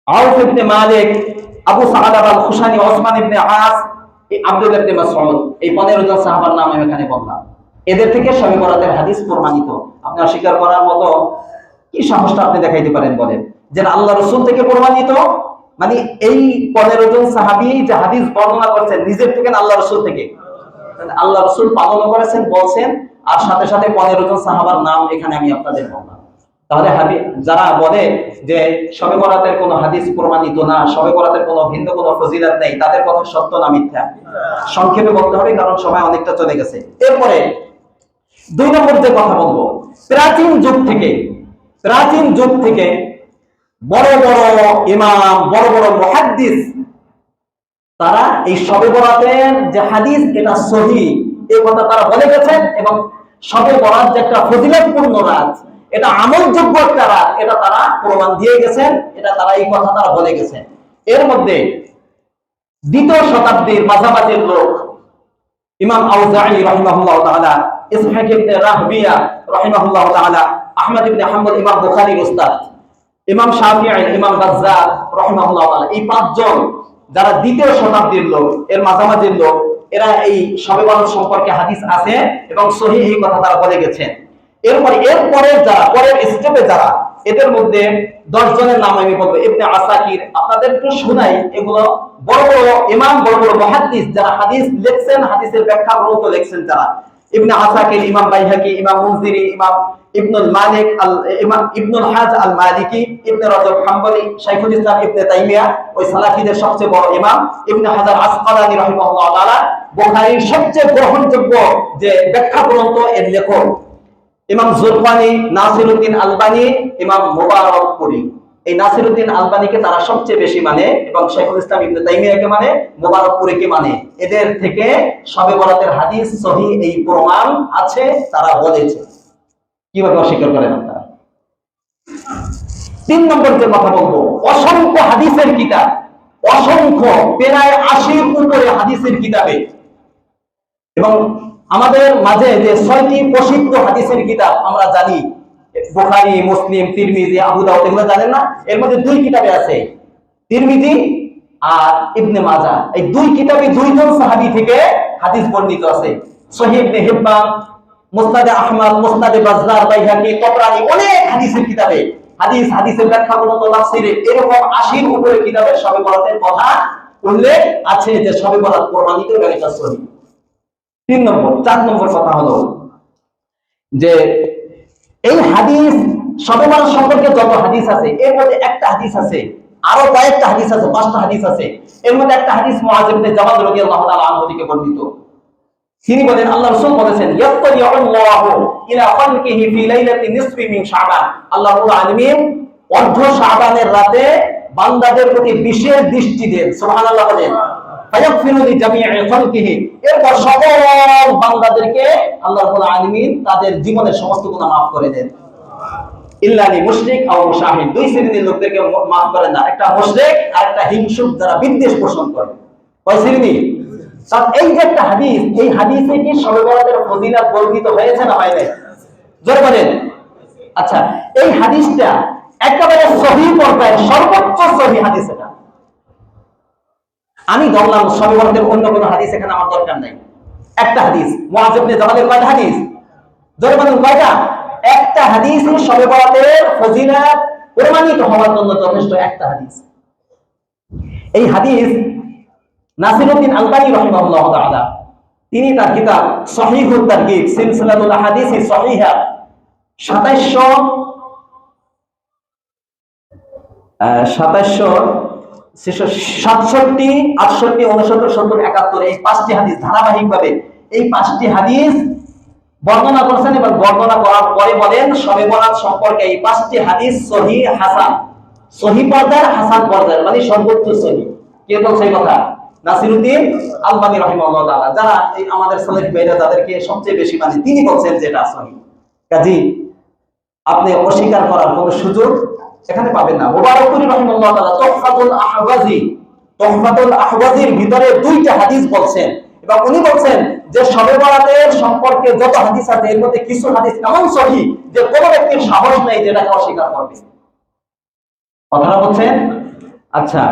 আউফ ইবনে মালিক, আবু সাআলাব আল খুশানি, ওসমান ইবনে আস, আব্দুল্লাহ ইবনে মাসউদ, এই 15 জন সাহাবার নাম আমি এখানে বললাম। এদের থেকে শবে বরাতের হাদিস প্রমাণিত। আপনি অস্বীকার করার মতো কি সাহসটা আপনি দেখাইতে পারেন? বলেন যে আল্লাহ রাসূল থেকে প্রমাণিত, মানে এই 15 জন সাহাবী যে হাদিস বর্ণনা করেছেন নিজের থেকে না আল্লাহ রাসূল থেকে? আল্লাহ রাসূল পালন করেছেন, বলছেন, আর সাথে সাথে 15 জন সাহাবার নাম এখানে আমি আপনাদের বললাম। তাহলে যারা বলে যে শবে বরাতের কোনো হাদিস প্রমাণিত না, শবে বরাতের কোনো ভিন্ন কোনো ফজিলত নেই, তাদের কথা সত্য না মিথ্যা? সংক্ষেপে বলতে হবে, কারণ সময় অনেকটা চলে গেছে। এরপরে 2 নম্বর যে কথা বলবো, প্রাচীন যুগ থেকে বড় বড় ইমাম, বড় বড় মুহাদ্দিস, তারা এই শবে বরাতের যে হাদিস এটা সহিহ, এই কথা তারা বলে গেছেন, এবং শবে বরাত যে একটা ফজিলতপূর্ণ রাত, এটা আমলযোগ্য একটা রাত, এটা তারা প্রমাণ দিয়ে গেছেন, এটা তারা এই কথা তারা বলে গেছেন। এর মধ্যে 2য় শতাব্দীর মাঝামাঝির লোক ইমাম আউজাঈ রাহিমাহুল্লাহু তাআলা, ইসহাক ইবনে রাহবিয়া রাহিমাহুল্লাহু তাআলা, আহমদ ইবনে হাম্বল ইমাম বুখারীর উস্তাদ, ইমাম শাফিঈ, ইমাম বাজ্জার রাহিমাহুল্লাহু তাআলা, এই 5 জন যারা 2য় শতাব্দীর লোক, এর মাঝামাঝির লোক, এরা এই শবে বরাত সম্পর্কে হাদিস আছে এবং সহিহ এই কথা তারা বলে গেছেন। এরপরে যারা পরের স্টেপে যারা, এদের মধ্যে 10 জনের নাম আমি বলবো। ইবনে আসাকির, আপনাদের একটু শোনাই, এগুলো বড় বড় ইমাম, বড় বড় মুহাদ্দিস যারা হাদিস লিখছেন, হাদিসের ব্যাখ্যা গ্রন্থ লিখছেন যারা, ইবনে আসাকির, ইমাম বাইহাকি, ইমাম মুনজিরি, ইমাম ইবনুল মালিক ইমাম ইবনুল হাজ আল মালিকি, ইবনে রজব হাম্বলি, শাইখুল ইসলাম ইবনে তাইমিয়া, ওই সালাফিদের সবচেয়ে বড় ইমাম, ইবনে হাজার আসকালানী রাহিমাহুল্লাহু তাআলা, বুখারীর সবচেয়ে গ্রহণযোগ্য যে ব্যাখ্যা গ্রন্থ, এর লেখক ইমাম জুরকানি, নাসিরউদ্দিন আলবানী, ইমাম মুবারকপুরি। এই নাসিরউদ্দিন আলবানীকে তারা সবচেয়ে বেশি মানে, এবং শাইখুল ইসলাম ইবনে তাইমিয়াকে মানে, মুবারকপুরিকে মানে। এদের থেকে শবে বরাতের হাদিস সহিহ এই প্রমাণ আছে, তারা বলেছে। কিভাবে অস্বীকার করেন আপনারা? 3 নম্বর যে কথা বলবো, অসংখ্য হাদিসের কিতাব, অসংখ্য, প্রায় 80-র উপরে হাদিসের কিতাবে, এবং আমাদের মাঝে যে 6টি প্রসিদ্ধ হাদিসের কিতাব আমরা জানি, বুখারী, মুসলিম, তিরমিজি, আবু দাউদ, এগুলো জানেন না? এর মধ্যে 2 কিতাবে আছে, তিরমিজি আর ইবনে মাজাহ। এই 2 কিতাবে 2 জন সাহাবী থেকে হাদিস বর্ণিত আছে। সহিহ ইবনে হিব্বান, মুসনাদে আহমদ, মুসনাদে বাজ্জার, বাইহাকি, তবরানী, অনেক হাদিসের কিতাবে হাদিসের ব্যাখ্যা গ্রন্থ, তাফসীরে, এরকম 80-র উপরে কিতাবে শবে বরাতের কথা উল্লেখ আছে, যে শবে বরাত প্রমাণিত এবং এটা সহিহ। 4 নম্বর কথা হলো যে এই হাদিস শবে বরাত সম্পর্কে যত হাদিস আছে এর মধ্যে একটা হাদিস আছে, আরো কয়েকটা হাদিস আছে, 5টা হাদিস আছে। এর মধ্যে একটা হাদিস মুআয ইবনে জাবাল রাদিয়াল্লাহু তাআলা আনহু থেকে বর্ণিত। তিনি বলেন আল্লাহ রাসূল বলেছেন ইয়াত্তালিউল্লাহু ইলা খালকিহি ফি লাইলাতি নিসফি মিন শাবান, আল্লাহ রাব্বুল আলামিন অর্ধ শাবানের রাতে বান্দাদের প্রতি বিশেষ দৃষ্টি দেন। সুবহানাল্লাহ বলেন। ফায়াগফিরু লিজামিই খালকিহি, এরপর সকল বান্দাদেরকে আল্লাহ রাব্বুল আলামিন তাদের জীবনের সমস্ত গুনাহ maaf করে দেন। ইল্লা লি মুশরিক আও মুশাহিদ, দুই শ্রেণীর লোকদেরকে maaf করেন না, একটা মুশরিক আর একটা হিংসুক যারা বিদ্বেষ পোষণ করে। কয় শ্রেণী? এই যে একটা হাদিস, এই হাদিসে কি শবে বরাতের ফজিলত বর্ণিত হয়েছে না হয় নাই? জোরে বলেন। আচ্ছা, এই হাদিসটা একেবারে সহিহ পর্যায়ে সর্বোচ্চ সহিহ হাদিস এটা। আমি বললাম শবে বরাতের অন্য কোনো হাদিস এখানে আমার দরকার নাই। একটা হাদিস মুআয ইবনে জাবালের কয়টা হাদিস? জোরে বলেন কয়টা? একটা হাদিস শবে বরাতের ফজিলত প্রমাণিত হওয়ার জন্য যথেষ্ট, একটা হাদিস। এই হাদিস নাসিরউদ্দিন আলবানী রাহিমাহুল্লাহ তাআলা তিনি তার কিতাব সহিহুত তারগীব সিলসিলাতুল আহাদিস সহিহা 2767, 68, 69, 70, 71 এই 5টি হাদিস ধারাবাহিকভাবে এই 5টি হাদিস বর্ণনা করেছেন এবং বর্ণনা করার পরে বলেন শবে বরাত সম্পর্কে এই 5টি হাদিস সহিহ হাসান, সহিহ পর্যায়ের হাসান পর্যায়ের, মানে সর্বোচ্চ সহিহ। কে বলছে এই কথা? নাসিরউদ্দিন আলবানী রাহিমাহুল্লাহ তাআলা, যারা এই আমাদের সালেফি ভাইরা যাদেরকে সবচেয়ে বেশি মানে, তিনি বলছেন যেটা সহিহ। কাজী আপনি অস্বীকার করার কোনো সুযোগ এখানে পাবেন না। মুবারাকপুরী রাহিমাহুল্লাহ তাআলা তুহফাতুল আহওয়াজির ভিতরে 2টা হাদিস বলছেন এবং উনি বলছেন যে শবে বরাতের সম্পর্কে যত হাদিস আছে এর মধ্যে কিছু হাদিস এমন সহিহ যে কোনো ব্যক্তির সাহস নেই যেটাকে অস্বীকার করবে। কথাটা বলছেন? আচ্ছা,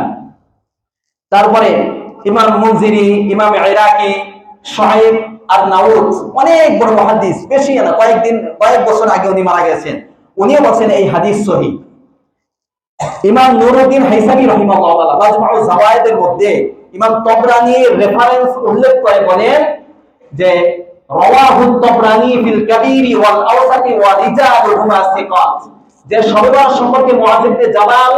তারপরে ইমাম মুনজিরি, ইমাম ইরাকি, শুআইব আর-নাউত, অনেক বড় মুহাদ্দিস, বেশি না, কয়েক বছর আগে উনি মারা গেছেন, উনিও বলেন এই হাদিস সহিহ। ইমাম নুরউদ্দিন হাইসামি রাহিমাহুল্লাহ তাআলা মাজমুউজ যাওয়ায়েদের মধ্যে ইমাম তবরানী রেফারেন্স উল্লেখ করে বলেন যে রাওয়াহু তবরানী ফিল কাবীর ওয়াল আওসাতি ওয়া রিজালুহুমা সিকাত, যে শবে বরাত সম্পর্কে মুআয ইবনে জাবাল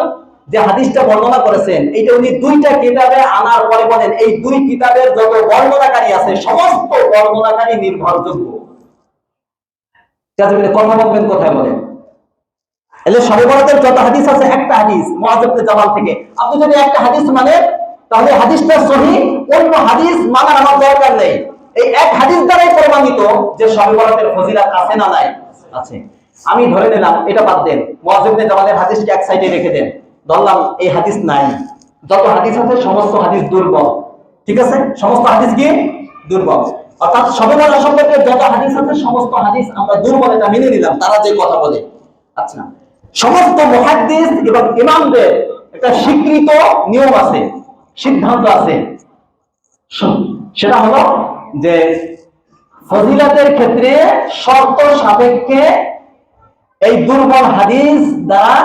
যে হাদিসটা বর্ণনা করেছেন এটা উনি 2টা কিতাবে আনার পরে বলেন এই 2 কিতাবের যত বর্ণনাকারী আছে সমস্ত বর্ণনাকারী নির্ভরযোগ্য। কাজে কথা বলবেন কোথায় বলেন? এলে শবে বরাতের যত হাদিস আছে একটা হাদিস মুআয ইবনে জাবাল থেকে, আপনি যদি একটা হাদিস মানেন তাহলে হাদিসটা সহিহ, অন্য হাদিস মানার আমার দরকার নেই। এই এক হাদিস দ্বারাই প্রমাণিত যে শবে বরাতের ফজিলত আছে না নাই? আছে। আমি ধরে নিলাম, এটা বাদ দেন, মুআয ইবনে জাবালের হাদিসটা এক সাইডে রেখে দেন, ধরলাম এই হাদিস নাই, যত হাদিস আছে সমস্ত হাদিস দুর্বল। ঠিক আছে, সমস্ত হাদিস কি দুর্বল, অর্থাৎ শবে বরাত সম্পর্কে যত হাদিস আছে সমস্ত হাদিস আমরা দুর্বল, এটা মেনে নিলাম তারা যে কথা বলে। আচ্ছা, সমস্ত মুহাদ্দিস এবং ইমামদের একটা স্বীকৃত নিয়ম আছে, সিদ্ধান্ত আছে, সেটা হলো যে ফজিলতের ক্ষেত্রে শর্ত সাপেক্ষে এই দুর্বল হাদিস দ্বারা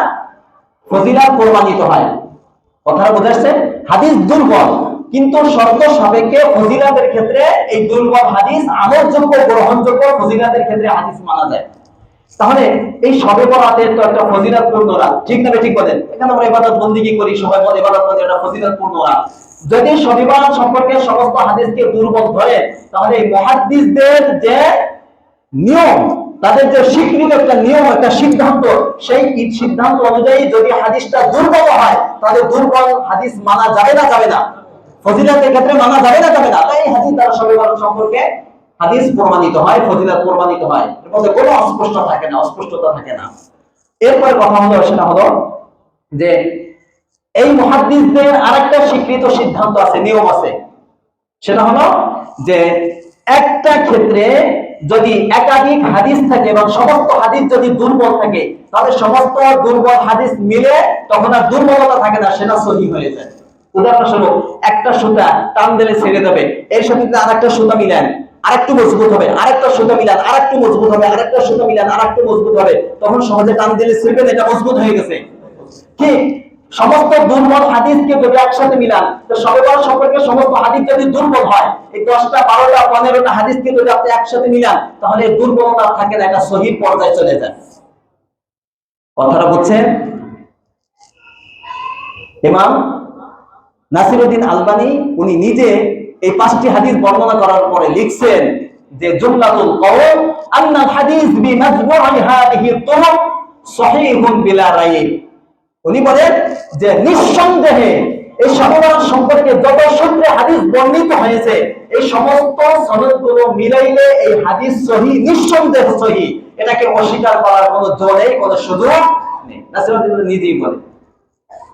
ফজিলত প্রমাণিত হয়। কথাটা বোঝাচ্ছে? হাদিস দুর্বল কিন্তু শর্ত সাপেক্ষে ফজিলতের ক্ষেত্রে এই দুর্বল হাদিস আমলযোগ্য, গ্রহণযোগ্য, ফজিলতের ক্ষেত্রে হাদিস মানা যায়। তাহলে এই শবে বরাতের তো একটা ফজিলতপূর্ণ রাত, ঠিক না? ঠিক বলেন। এখানে আমরা ইবাদত বন্দেগী করি, সবাই বলে ইবাদত বন্দেগী একটা ফজিলতপূর্ণ রাত। যদি শবে বরাত সম্পর্কে সমস্ত হাদিসকে দুর্বল ধরে তাহলে এই মুহাদ্দিসদের যে নিয়ম, তাদের যে স্বীকৃত একটা নিয়ম, একটা সিদ্ধান্ত, সেই সিদ্ধান্ত অনুযায়ী যদি হাদিসটা দুর্বল হয় তাহলে দুর্বল হাদিস মানা যাবে না? যাবে না? ফজিলতের ক্ষেত্রে মানা যাবে না? যাবে না? তাই এই হাদিস দ্বারা শবে বরাত সম্পর্কে হাদিস প্রমাণিত হয়, ফজিলত প্রমাণিত হয়, এর মধ্যে কোনো অস্পষ্টতা থাকে না। এরপরে কথা হলো, সেটা হলো যে এই মুহাদ্দিসদের আরেকটা স্বীকৃত সিদ্ধান্ত আছে, নিয়ম আছে, সেটা হলো যে একটা ক্ষেত্রে যদি একাধিক হাদিস থাকে এবং সমস্ত হাদিস যদি দুর্বল থাকে তাহলে সমস্ত দুর্বল হাদিস মিলে তখন আর দুর্বলতা থাকে না, সেটা সহিহ হয়ে যায়। উদাহরণস্বরূপ, একটা সুতা টান দিলে ছেড়ে যাবে, এর সাথে যদি আরেকটা সুতা মিলান আরেকটু মজবুত হবে, আরেকটা সুতা মিলান আরেকটু মজবুত হবে, আরেকটা সুতা মিলান আরেকটু মজবুত হবে, তখন সহজে টান দিলে ছিড়বে না, এটা মজবুত হয়ে গেছে। ঠিক সমস্ত দুর্বল হাদিসকে যদি একসাথে মিলান, তো শবে বরাত সম্পর্কে সমস্ত হাদিস যদি দুর্বল হয়, এই 10টা 12টা 15টা হাদিসকে যদি আপনি একসাথে মিলান তাহলে দুর্বলতা থাকে না, এটা সহিহ পর্যায়ে চলে যায়। কথাটা বুঝছেন? ইমাম নাসিরউদ্দিন আলবানী উনি নিজে এই 5টি হাদিস বর্ণনা করার পরে লিখছেন যে জুমলাতুল কওল আন্নাল হাদিস বিমাজমুই হাদিহি তুরুক সহিহুন বিলা রাইব। উনি বলেন যে নিঃসন্দেহে এই সনদ সম্পর্কে যত সূত্রে হাদিস বর্ণিত হয়েছে এই সমস্ত সনদগুলো মিলাইলে এই হাদিস সহিহ, নিঃসন্দেহে সহিহ। এটাকে অস্বীকার করার কোনো জো নেই, কোনো সুযোগ নেই। নাসিরউদ্দিন নিজেই বলেন।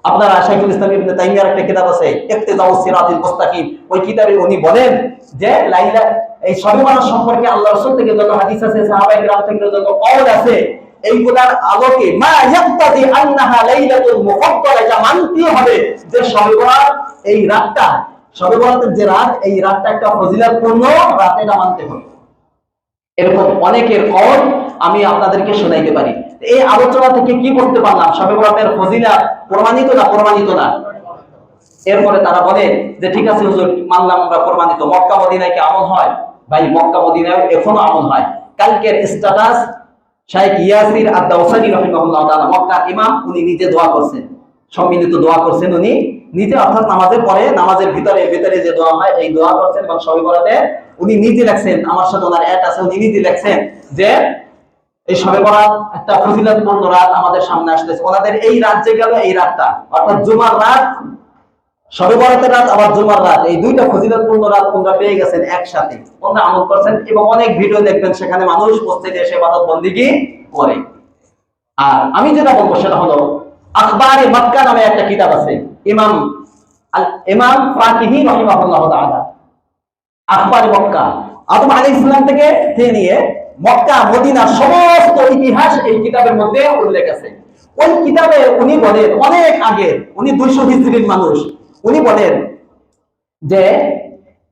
আপনারা শাইখুল ইসলাম ইবনে তাইমিয়ার একটা কিতাব আছে ইক্তিদাউস সিরাতিল মুস্তাকিম, ওই কিতাবে উনি বলেন যে লাইলা এই শবে বরাত সম্পর্কে আল্লাহর রাসূল থেকে যত হাদিস আছে, সাহাবায়ে কেরাম থেকে যত কওল আছে, এইগুলার আলোকে মা ইয়াক্তাদি আন্নাহা লাইলাতুল মুফাদ্দালা, এটা মানতে হবে যে শবে বরাত এই রাতটা, শবে বরাতের যে রাত, এই রাতটা একটা ফজিলতপূর্ণ রাত, এটা মানতে হবে। এরকম অনেকের কওল আমি আপনাদেরকে শোনাইতে পারি। এই আলোচনা থেকে কি করতে পারলাম? শবে বরাতের ফজিলত প্রমাণিত না প্রমাণিত না? এরপরে তারা বলে যে ঠিক আছে হুজুর, মানলাম আমরা প্রমাণিত। মক্কা মদিনায় কি আমল হয়? ভাই, মক্কা মদিনায় এখনো আমল হয়। কালকের স্ট্যাটাস শাইখ ইয়াসির আদ-দাওসানি রাহিমাহুল্লাহ তাআলা, মক্কার ইমাম, উনি নিজে দোয়া করছেন, সম্মিলিত দোয়া করছেন উনি নিজে, অর্থাৎ নামাজের পরে, নামাজের ভিতরে ভিতরে যে দোয়া হয় এই দোয়া করছেন, এবং শবে বরাতে উনি নিজে লেখছেন, আমার সাথে ওনার অ্যাড আছে, উনি নিজে লেখছেন যে এই শবে বরাত একটা ফজিলতপূর্ণ রাত আমাদের সামনে আসতেছে। ওনাদের এই রাত যে গেল, এই রাতটা অর্থাৎ জুমার রাত, শবে বরাতের রাত আবার জুমার রাত, এই দুইটা ফজিলতপূর্ণ রাত তোমরা পেয়ে গেছেন একসাথে, তোমরা আমল করছেন। এবং অনেক ভিডিও দেখবেন সেখানে মানুষ মসজিদে এসে ইবাদত বন্দেগী করে। আর আমি যেটা বলবো সেটা হলো আখবারে মক্কা নামে একটা কিতাব আছে, ইমাম ফাকিহি রাহিমাহুল্লাহ তাআলা, আখবারে মক্কা, আদম আলাইহিস সালাম থেকে নিয়ে মক্কা মদিনার সমস্ত ইতিহাস এই কিতাবের মধ্যে উল্লেখ আছে। ওই কিতাবে উনি বলেন, অনেক আগে, উনি 200 হিজরির মানুষ, উনি বলেন যে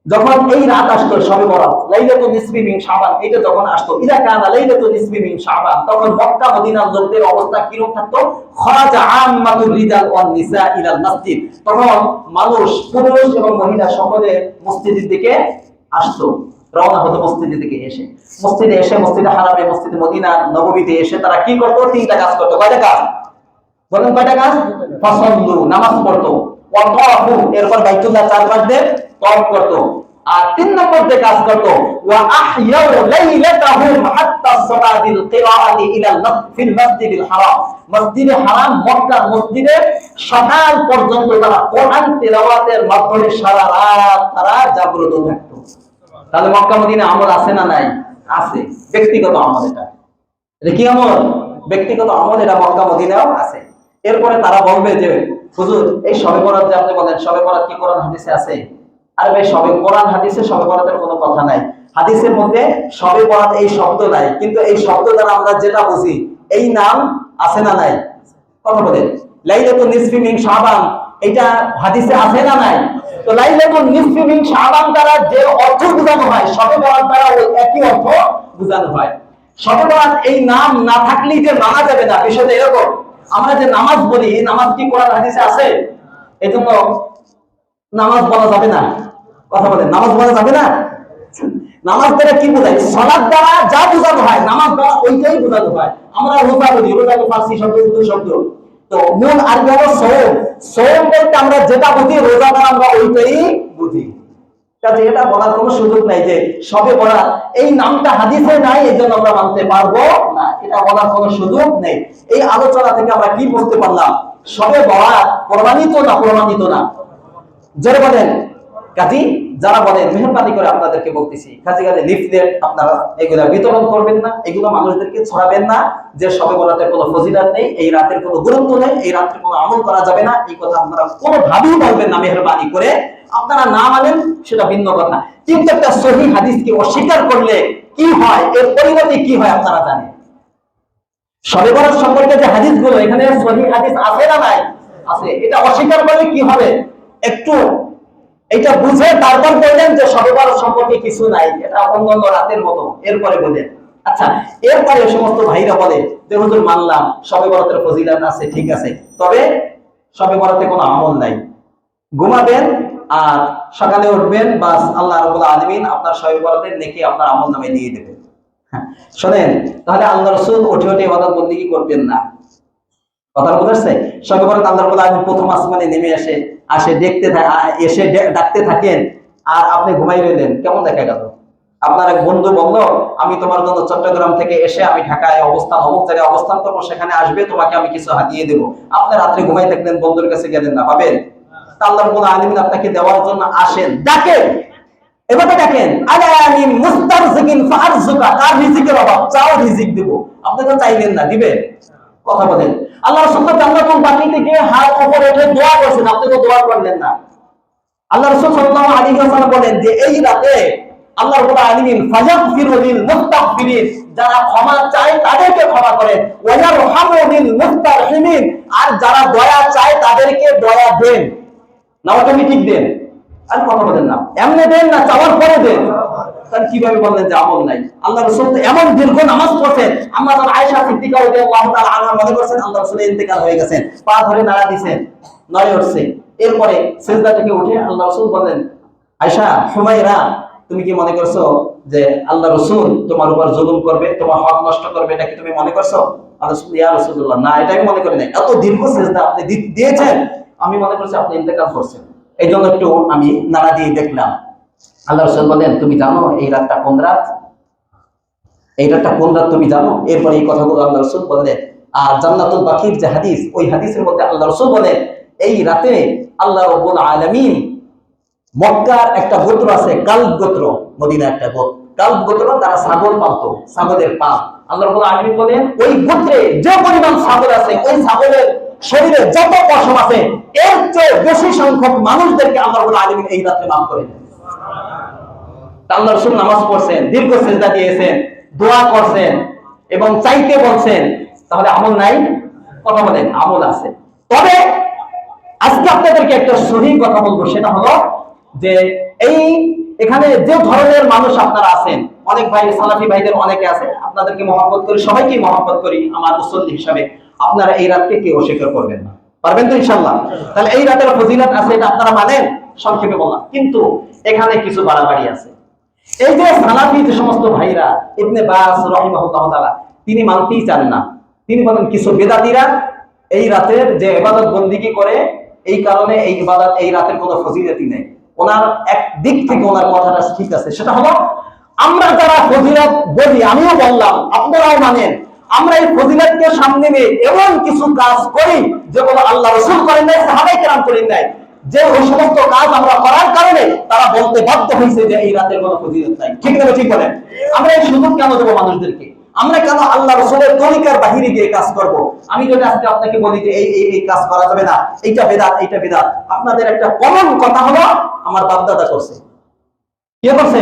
যখন এই রাত আসতো শবে বরাত, লাইলাতুল নিসফি মিন শাবান, এটা যখন আসতো, ইদা কানা লাইলাতুল নিসফি মিন শাবান, তখন মক্কা মদিনার লোকদের অবস্থা কিরকম থাকতো? খারাজা আম্মাতুর রিজাল ওয়ান নিসা ইলাল মসজিদ, তখন মানুষ, পুরুষ এবং মহিলা সকলে মসজিদের দিকে আসতো, রওনা হতো মসজিদের দিকে। মসজিদে এসে মসজিদে হারামে, মসজিদে মদিনা নববীতে এসে তারা কি করতো? 3টা কাজ করতো। কয়টা কাজ বলেন? কয়টা কাজ? ফাসাল্লু, নামাজ পড়তো, ওয়া তাওয়াফু, এরপর বাইতুল্লাহ চারপাশ দিয়ে তওয়াফ করতো, আর 3 নম্বর যে কাজ করতো ওয়া আহইয়াউ লাইলাতাহুম হাত্তা সালাতিল কিরাআতি ইলা ফিল মাসজিদিল হারাম, মসজিদে হারাম মক্কার মসজিদে সকাল পর্যন্ত তারা কোরআন তিলাওয়াতের মাধ্যমে সারা রাত তারা জাগ্রত থাকতো। তাহলে মক্কা মদিনা আমল আছে না নাই? আছে। ব্যক্তিগত আমল, এটা কি আমল? ব্যক্তিগত আমল, এটা মক্কা মদিনাও আছে। এরপরে তারা বলবে যে হুজুর, এই শবে বরাত যে আপনি বলেন, শবে বরাত কি কোরআন হাদিসে আছে? আরে ভাই, শবে কোরআন হাদিসে শবে বরাতের কোনো কথা নাই। হাদিসের মধ্যে শবে বরাত এই শব্দ নাই, কিন্তু এই শব্দ দ্বারা আমরা যেটা বুঝি, এই নাম আছে না নাই? কথা বলেন। লাইলাতুল নিসফি মিন শাবান, এটা হাদিসে আছে না নাই? তো লাইলাতুল নিসফি মিন শাবান দ্বারা যে অর্থ বোঝানো হয়, শবে বরাত দ্বারা ওই একই অর্থ বোঝানো হয়। শবে বরাত এই নাম না থাকলেই যে মানা যাবে না, বিষয়টা এরকম। আমরা যে নামাজ বলি, এই নামাজ কি কোরআন হাদিসে আছে? এজন্য নামাজ বলা যাবে না। কথা বলেন, নামাজ বলা যাবে না। নামাজ দ্বারা কি বোঝায়? সালাত দ্বারা যা বোঝানো হয়, নামাজ দ্বারা ওইটাই বোঝানো হয়। আমরা রোজা বলি, রোজা তো ফার্সি শব্দ, উর্দু শব্দ, তো মূল আরবি হলো সওম। সওম বলতে আমরা যেটা বুঝি, রোজা দ্বারা আমরা ওইটাই বুঝি। কাজে এটা বলার কোনো সুযোগ নাই যে শবে বরাত এই নামটা হাদিসে নাই, এজন্য আমরা মানতে পারবো না, এটা বলার কোনো সুযোগ নেই। এই আলোচনা থেকে আমরা কি বুঝতে পারলাম? শবে বরাত প্রমাণিত না প্রমাণিত না? জোরে বলেন। কাজী যারা বলেন, মেহরবানি করে আপনাদেরকে বলতেছি, কাজী লিফলেট আপনারা এগুলা বিতরণ করবেন না, এগুলো মানুষদেরকে ছড়াবেন না যে শবে বরাতের কোনো ফজিলত নেই, এই রাতের কোনো গুরুত্ব নেই, এই রাতের কোনো আমল করা যাবে না, এই কথা আপনারা কোনোভাবেই বলবেন না। মেহরবানি করে আপনারা না মানেন সেটা ভিন্ন কথা, কিন্তু একটা সহিহ হাদিসকে অস্বীকার করলে কি হয়, এর পরিণতি কি হয় আপনারা জানেন। শবে বরাত সম্পর্কে যে হাদিসগুলো, এখানে সহিহ হাদিস আছে না নাই? আছে। এটা অস্বীকার করলে কি হবে? একটু এটা বুঝে তারপর বললেন যে শবে বরাত সম্পর্কে কিছু নাই, এটা অন্যান্য রাতের মতো, এরপরে বলেন। আচ্ছা, এরপরে সমস্ত ভাইরা বলে যে হুজুর মানলাম শবে বরাতের ফজিলত আছে, ঠিক আছে, তবে শবে বরাতে কোনো আমল নাই, ঘুমাবেন আর সকালে উঠবেন, বাস আল্লাহ রাব্বুল আলামিন আপনার শবে বরাতের নেকি আপনার আমলনামায় দিয়ে দেবেন। শোনেন, তাহলে আল্লাহ রাসূল উঠে উঠে ইবাদত বন্দেগী করতেন না, কথা বুঝাচ্ছে? সবে বরাত আল্লাহর রাব্বুল আলামিন প্রথম আসমানে নেমে আসে এসে ডাকতে থাকেন, আর আপনি ঘুমাই রইলেন, কেমন দেখা গেল? আপনার এক বন্ধু বলল, আমি তোমার জন্য চট্টগ্রাম থেকে এসে আমি ঢাকায় অমুক জায়গায় অবস্থান করবো, সেখানে আসবে, তোমাকে আমি কিছু হাতিয়ে দেবো। আপনি রাত্রে ঘুমাই থাকলেন, বন্ধুর কাছে গেলেন না, পাবেন? আল্লাহ রাব্বুল আলামিন আপনাকে দেওয়ার জন্য আসেন, ডাকেন, এভাবে দেখেন, আলানি মুস্তারজিকিন ফারজুকা, তার রিজিকের অভাব, চাও রিজিক দেব। আপনি তো চাইলেন না, দিবে? কথা বলেন। আল্লাহ রাসূল তো জান্নাতুল বাকি থেকে হাত উপরে উঠে দোয়া করছেন, আপনি তো দোয়া করলেন না। আল্লাহ রাসূল সাল্লাল্লাহু আলাইহি ওয়াসাল্লাম বলেন যে এই রাতে আল্লাহ রাব্বুল আলামিন ফায়াগফিরু লিল মুস্তাগফিরিন, যারা ক্ষমা চায় তাদেরকে ক্ষমা করেন, ওয়া ইয়ারহামু লিল মুস্তারহিমিন, আর যারা দয়া চায় তাদেরকে দয়া দেন। না অটোমেটিক দেন? আর কথা বলেন না, এমনি দেন না, চাওয়ার পরে দেন। তাহলে কিভাবে বললেন যে আমল নাই? আল্লাহ রাসূল তো এমন দীর্ঘ নামাজ পড়ছেন, আম্মা জান আয়েশা সিদ্দিকা রাদিয়াল্লাহু তাআলা আনহা মনে করছেন আল্লাহ রাসূল ইন্তেকাল হয়ে গেছেন, পা ধরে নাড়া দিয়েছেন, নড়ে উঠছে। এরপরে সিজদা থেকে উঠে আল্লাহ রাসূল বললেন, আয়েশা, হুমায়রা, তুমি কি মনে করছো যে আল্লাহ রাসূল তোমার উপর জুলুম করবে, তোমার হক নষ্ট করবে, এটা কি তুমি মনে করছো? আল্লাহ রাসূল, ইয়া রাসূলুল্লাহ, না, এটা আমি মনে করি নাই। এত দীর্ঘ সিজদা আপনি দিয়েছেন, আমি মনে করছি আপনি ইন্তেকাল করছেন, এই জন্য একটু আমি নাড়া দিয়ে দেখলাম। আল্লাহ রাসূল বলেন, তুমি জানো এই রাতটা কোন রাত? এই রাতটা কোন রাত তুমি জানো? এরপরে এই কথাগুলো আল্লাহ রাসূল বললেন। আর জান্নাতুল বাকির যে হাদিস, ওই হাদিসের মধ্যে আল্লাহ রাসূল বলেন, এই রাতে আল্লাহ রাব্বুল আলামিন মক্কার একটা গোত্র আছে, কালব গোত্র, মদিনা একটা গোত্র, কালব গোত্র, তারা ছাগল পালতো, ছাগলের পাল। আল্লাহ রাব্বুল আলামিন বলেন, ওই গোত্রে যে পরিমাণ ছাগল আছে, ওই ছাগলের শরীরে যত পশম আছে, এর চেয়ে বেশি সংখ্যক মানুষদেরকে আল্লাহ রাব্বুল আলামিন এই রাতে মাফ করে দেন। আল্লাহ রাসূল নামাজ পড়ছেন, দীর্ঘ সিজদা দিয়েছেন, দোয়া করছেন এবং চাইতে বলছেন, তাহলে আমল নাই? কথা বলেন, আমল আছে। তবে আজকে আপনাদেরকে একটা সহি কথা বলবো, সেটা হলো যে এই এখানে যে ধরনের মানুষ আপনারা আছেন, অনেক ভাই সালাফি ভাইদের অনেকে আছে, আপনাদেরকে মহব্বত করি, সবাইকে মহব্বত করি আমার মুসল্লি হিসাবে, আপনারা এই রাতকে কেউ অস্বীকার করবেন না, পারবেন তো ইনশাআল্লাহ? তাহলে এই রাতের ফজিলত আছে, এটা আপনারা মানেন, সংক্ষেপে বললাম। কিন্তু এখানে কিছু বাড়াবাড়ি আছে। এই যে সালাফি যে সমস্ত ভাইরা, ইবনে বাস রাহিমাহুল্লাহ তাআলা, তিনি মানতেই চান না। তিনি বলেন, কিছু বেদাতীরা এই রাতের যে ইবাদত বন্দিগি করে, এই কারণে এই ইবাদত, এই রাতের কোনো ফজিলতই নেই। ওনার এক দিক থেকে ওনার কথাটা ঠিক আছে, সেটা হলো আমরা যারা ফজিলত বলি, আমিও বললাম, আপনারাও মানেন, আমরা এই ফজিলতকে সামনে নিয়ে এমন কিছু কাজ করি যেগুলো আল্লাহ রাসূল করেন নাই, সাহাবায়ে কেরাম করেন নাই, যে ওই সমস্ত কাজ আমরা করার কারণে তারা বলতে বাধ্য হয়েছে যে এই রাতের কোনো ফজিলত নাই। ঠিক না? ঠিক বলেন? আমরা এই সুযোগ কেন দেবো মানুষদেরকে? আমরা কেন আল্লাহ রাসূলের তরিকার বাহিরে গিয়ে কাজ করব? আমি যদি আজকে আপনাকে বলি যে এই কাজ করা যাবে না, এইটা বেদাত, এইটা বেদাত, আপনাদের একটা কমন কথা হলো আমার বাপ দাদা করছে। কে করছে?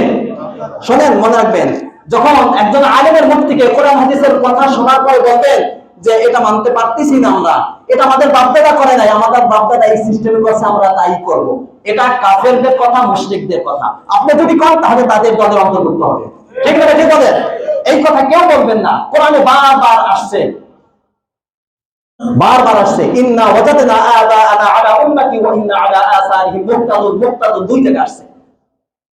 শোনেন, মনে রাখবেন, যখন একজন আলেমের মুখ থেকে কোরআন হাদিসের কথা শোনার পরে বলবেন যে এটা মানতে পারতেছি না, আমরা এটা আমাদের বাপদাদা করে নাই, আমাদের বাপদাদা এই সিস্টেমে করছে, আমরা তাই করব, এটা কাফেরদের কথা, মুশরিকদের কথা। আপনি যদি করেন তাহলে তাদের দলে অন্তর্ভুক্ত হবে। ঠিক না? ঠিক বলেন? এই কথা কেউ বলবেন না। কোরআনে বারবার আসছে, বারবার আসছে, ইন্না ওয়াজাদনা আবাআনা আলা উম্মতি ওয়া ইন্না আলা আসারিহিম মুহতাদুন, মুহতাদুন দুই জায়গা আসছে।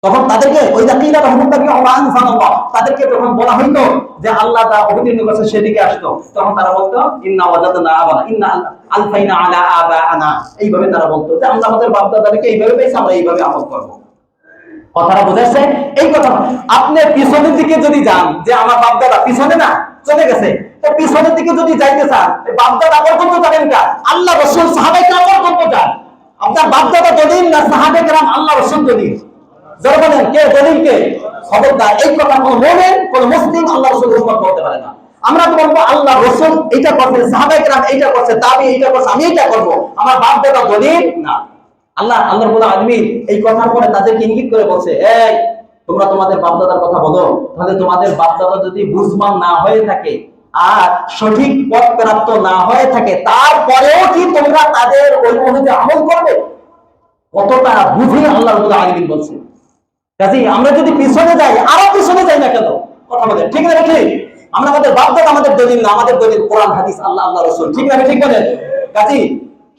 তখন তাদেরকে ওই জাকিলা রহমতুল্লাহি ওয়া আনফানাল্লাহ, তাদেরকে যখন বলা হইতো যে আল্লাহ তা অবতীর্ণ করেছে, সেদিকে আসতো, তখন তারা বলতো ইন্না ওয়াজাদনা আবানা, ইন্না আলফাইনা আলা আবাআনা, এইভাবে তারা বলতো যে আমরা আমাদের বাপ দাদাকে এইভাবে পেয়েছি, আমরা এইভাবে আমল করব। কথাটা বুঝাচ্ছে? এই কথা আপনি পিছনের দিকে যদি যান, যে আমার বাপ দাদা পিছনে না চলে গেছে, তো পিছনের দিকে যদি যাইতে চান, বাপ দাদা পর্যন্ত যাবেন কা? আল্লাহ রাসূল সাহাবায়ে কেরাম পর্যন্ত যান। আপনার বাপ দাদা দলিল না সাহাবায়ে কেরাম আল্লাহ রাসূল দলিল? যারা বলেন কে দলিল, কে? খবরদার, এই কথা কোন মুমিন, কোন মুসলিম আল্লাহ রাসূল উম্মত বলতে পারে না। আমরা তো বলবো আল্লাহ রাসূল এইটা করছে, সাহাবায়ে কেরাম এইটা করছে, তাবি এইটা করছে, আমি এইটা করব, আমার বাপ দাদা দলিল না। আল্লাহ রাব্বুল আলামিন এই কথার পরে তাদেরকে ইঙ্গিত করে বলছে, এই তোমরা তোমাদের বাপ দাদার কথা বলো, তাহলে তোমাদের বাপ দাদা যদি বুঝমান না হয়ে থাকে আর সঠিক পথ প্রাপ্ত না হয়ে থাকে, তারপরেও কি তোমরা তাদের ওই অনুযায়ী আমল করবে? কতটা বুঝে আল্লাহ রাব্বুল আলামিন বলছে। কাজেই আমরা যদি পিছনে যাই, আরো পিছনে যাই না কেন? কথা বলেন, ঠিক না? ঠিক? আমরা আমাদের বাপ দাদা আমাদের দলিল না, আমাদের দলিল কোরআন হাদিস, আল্লাহ আল্লাহ রাসূল। ঠিক না? ঠিক বলেন? কাজেই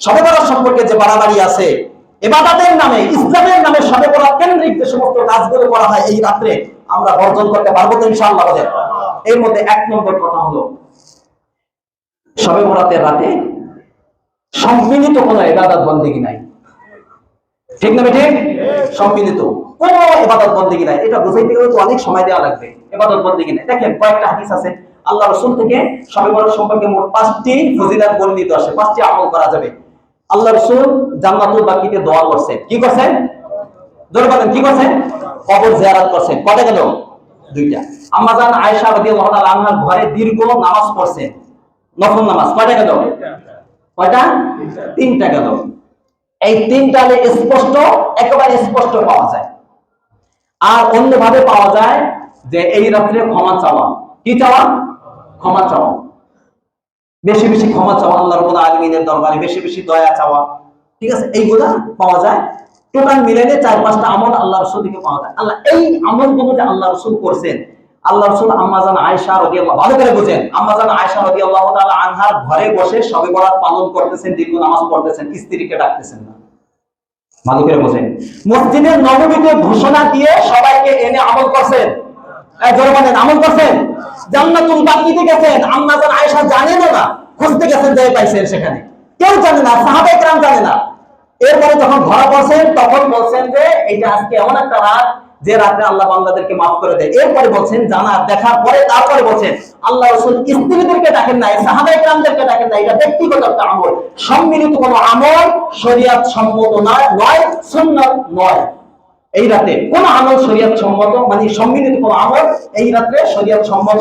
শবে বরাত সম্পর্কে যে বাড়াবাড়ি আছে, ইবাদতের নামে, ইসলামের নামে শবে বরাত কেন্দ্রিক যে সমস্ত কাজগুলো করা হয় এই রাত্রে, আমরা বর্জন করতে পারবো তো ইনশাআল্লাহ? এর মধ্যে এক নম্বর কথা হলো, শবে বরাতের রাতে সম্মিলিত কোনো ইবাদত বন্দেগী নাই। ঠিক না ঠিক? সম্মিলিত কোন ইবাদত বন্দেগী নাই। এটা বুঝাইতে গেলে তো অনেক সময় দেওয়া লাগবে। ইবাদত বন্দেগী নাই। দেখেন কয়েকটা হাদিস আছে আল্লাহ রাসূল থেকে শবে বরাত সম্পর্কে মোট 5টি ফজিলত বর্ণিত আছে, 5টি আমল করা যাবে। আল্লাহ রাসূল জান্নাতুল বাকিতে দোয়া করছেন। কি করছেন? জোরে বলেন কি করছেন? কবর জিয়ারত করছেন। কয়টা গেল? 2টা। আম্মা জান আয়েশা রাদিয়াল্লাহু তাআলা আনহার ঘরে দীর্ঘ নামাজ পড়ছেন, নফল নামাজ। কয়টা গেল? কয়টা? 3টা গেল। এই 3টা স্পষ্ট, একেবারে স্পষ্ট পাওয়া যায়। আর অন্যভাবে পাওয়া যায় যে এই রাত্রে ক্ষমা চাওয়া। কি চাওয়া? ক্ষমা চাওয়া। বেশি বেশি ক্ষমা চাওয়া আল্লাহ রাব্বুল আলামিনের দরবারে, বেশি বেশি দয়া চাওয়া। ঠিক আছে, এইগুলা পাওয়া যায়। টোটাল মিলাইলে 4-5টা আমল আল্লাহ রাসূল থেকে পাওয়া যায়। আল্লাহ এই আমলগুলো যে আল্লাহ রাসূল করছেন, আল্লাহ রাসূল আম্মা জান আয়েশা রাদিয়াল্লাহু, ভালো করে বুঝেন, আম্মা জান আয়েশা রাদিয়াল্লাহু তাআলা আনহার ঘরে বসে শবে বরাত পালন করতেছেন, দীর্ঘ নামাজ পড়তেছেন, স্ত্রীকে ডাকতেছেন না। ভালো করে বোঝেন। মসজিদের নববীতে ঘোষণা দিয়ে সবাইকে এনে আমল করছেন। জোরে বলেন আমল করছেন। জান্নাতুল বাকিতে গেছেন, আম্মা জান আয়েশা জানেন না, খুঁজতে গেছেন, যাই পাইছেন সেখানে। কেউ জানে না, সাহাবায়ে কেরাম জানে না। এরপরে যখন ধরা পড়ছেন তখন বলছেন যে এটা আজকে এমন একটা রাত যে রাতে আল্লাহ বান্দাদেরকে মাফ করে দেয়। এরপরে বলছেন জানার দেখার পরে তারপরে বলছেন আল্লাহ রাসূল স্ত্রীদেরকে ডাকেন নাই, সাহাবায়ে কেরামদেরকে ডাকেন নাই। এটা ব্যক্তিগত একটা আমল, সম্মিলিত কোনো আমল, শরীয়ত সম্মত নয়, সুন্নাত নয়। এই রাতে কোন আমল শরীয়ত সম্মত, মানে সম্মিলিত কোন আমল এই রাতে শরীয়ত সম্মত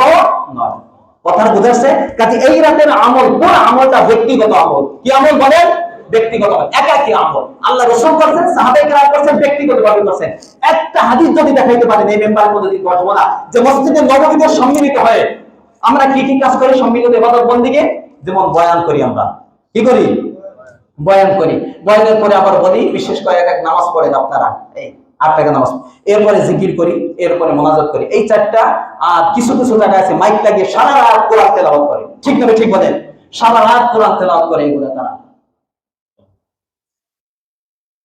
নয়। কথা বুঝাচ্ছে? কাজে এই রাতের আমল, কোন আমলটা ব্যক্তিগত আমল। কি আমল বলেন? ব্যক্তিগত আমল, একাকী আমল। আল্লাহ রাসূল করেছেন, সাহাবায়ে কেরাম করেছেন, ব্যক্তিগতভাবে করেছেন। একটা হাদিস যদি দেখাইতে পারেন এই মেম্বারের মধ্যে যদি বলবো না যে মসজিদের নববীতে সম্মিলিত হয়ে আমরা কি কি কাজ করি সম্মিলিত ইবাদত বন্দেগী, যেমন বয়ান করি। আমরা কি করি? বয়ান করি। বয়ানের পরে আবার বলি, বিশেষ করে এক নামাজ পড়েন আপনারা, এই 8 টাকা নামাজ, এরপরে জিকির করি, এরপরে মোনাজাত করি। এই 4টা। আর কিছু কিছু জায়গা আছে মাইক লাগিয়ে সারা রাত কোরআন তেলাওয়াত করে। ঠিক না ঠিক বলেন? সারা রাত কোরআন তেলাওয়াত করে এগুলা তারা।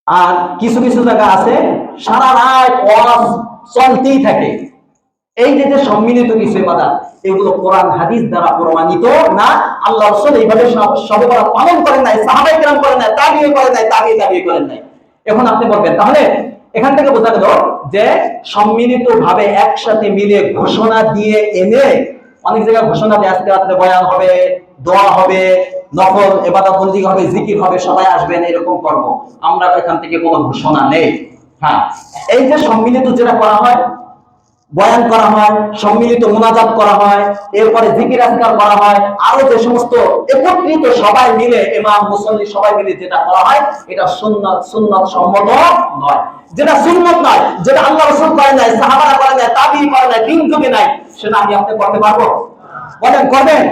আর কিছু কিছু জায়গা আছে সারা রাত ওয়াজ চলতেই থাকে। এই যে যে সম্মিলিত কিছু ইবাদত, এগুলো কোরআন হাদিস দ্বারা প্রমাণিত না। আল্লাহ রাসূল এইভাবে শবে বরাত পালন করেন নাই, সাহাবায়ে কেরাম করেন নাই, তাবিঈ করেন নাই, তাবিঈ করেন নাই। এখন আপনি বলবেন তাহলে এখান থেকে বোঝা গেল যে সম্মিলিত ভাবে একসাথে মিলে ঘোষণা দিয়ে এনে, অনেক জায়গায় ঘোষণা দেয় আজকে রাত্রে বয়ান হবে, দোয়া হবে, নফল ইবাদত বন্দেগী হবে, জিকির হবে, সবাই আসবেন, এরকম করব। আমরা এখান থেকে কোনো ঘোষণা নেই। হ্যাঁ, এই যে সম্মিলিত যেটা করা হয়, বয়ান করা হয়, সম্মিলিত মুনাজাত করা হয়, এরপরে জিকির আজকার করা হয়, আরো যে সমস্ত একত্রিত সবাই মিলে ইমাম মুসল্লি সবাই মিলে যেটা করা হয়, এটা সুন্নাত সম্মত নয়। যেটা সুন্নাত নয়, যেটা আল্লাহ রাসূল করেন নাই, সাহাবারা করেন নাই, তাবিঈ করেন নাই, দিন যুগে নাই, সেটা আমি আপনি করতে পারবো? বলেন করবেন?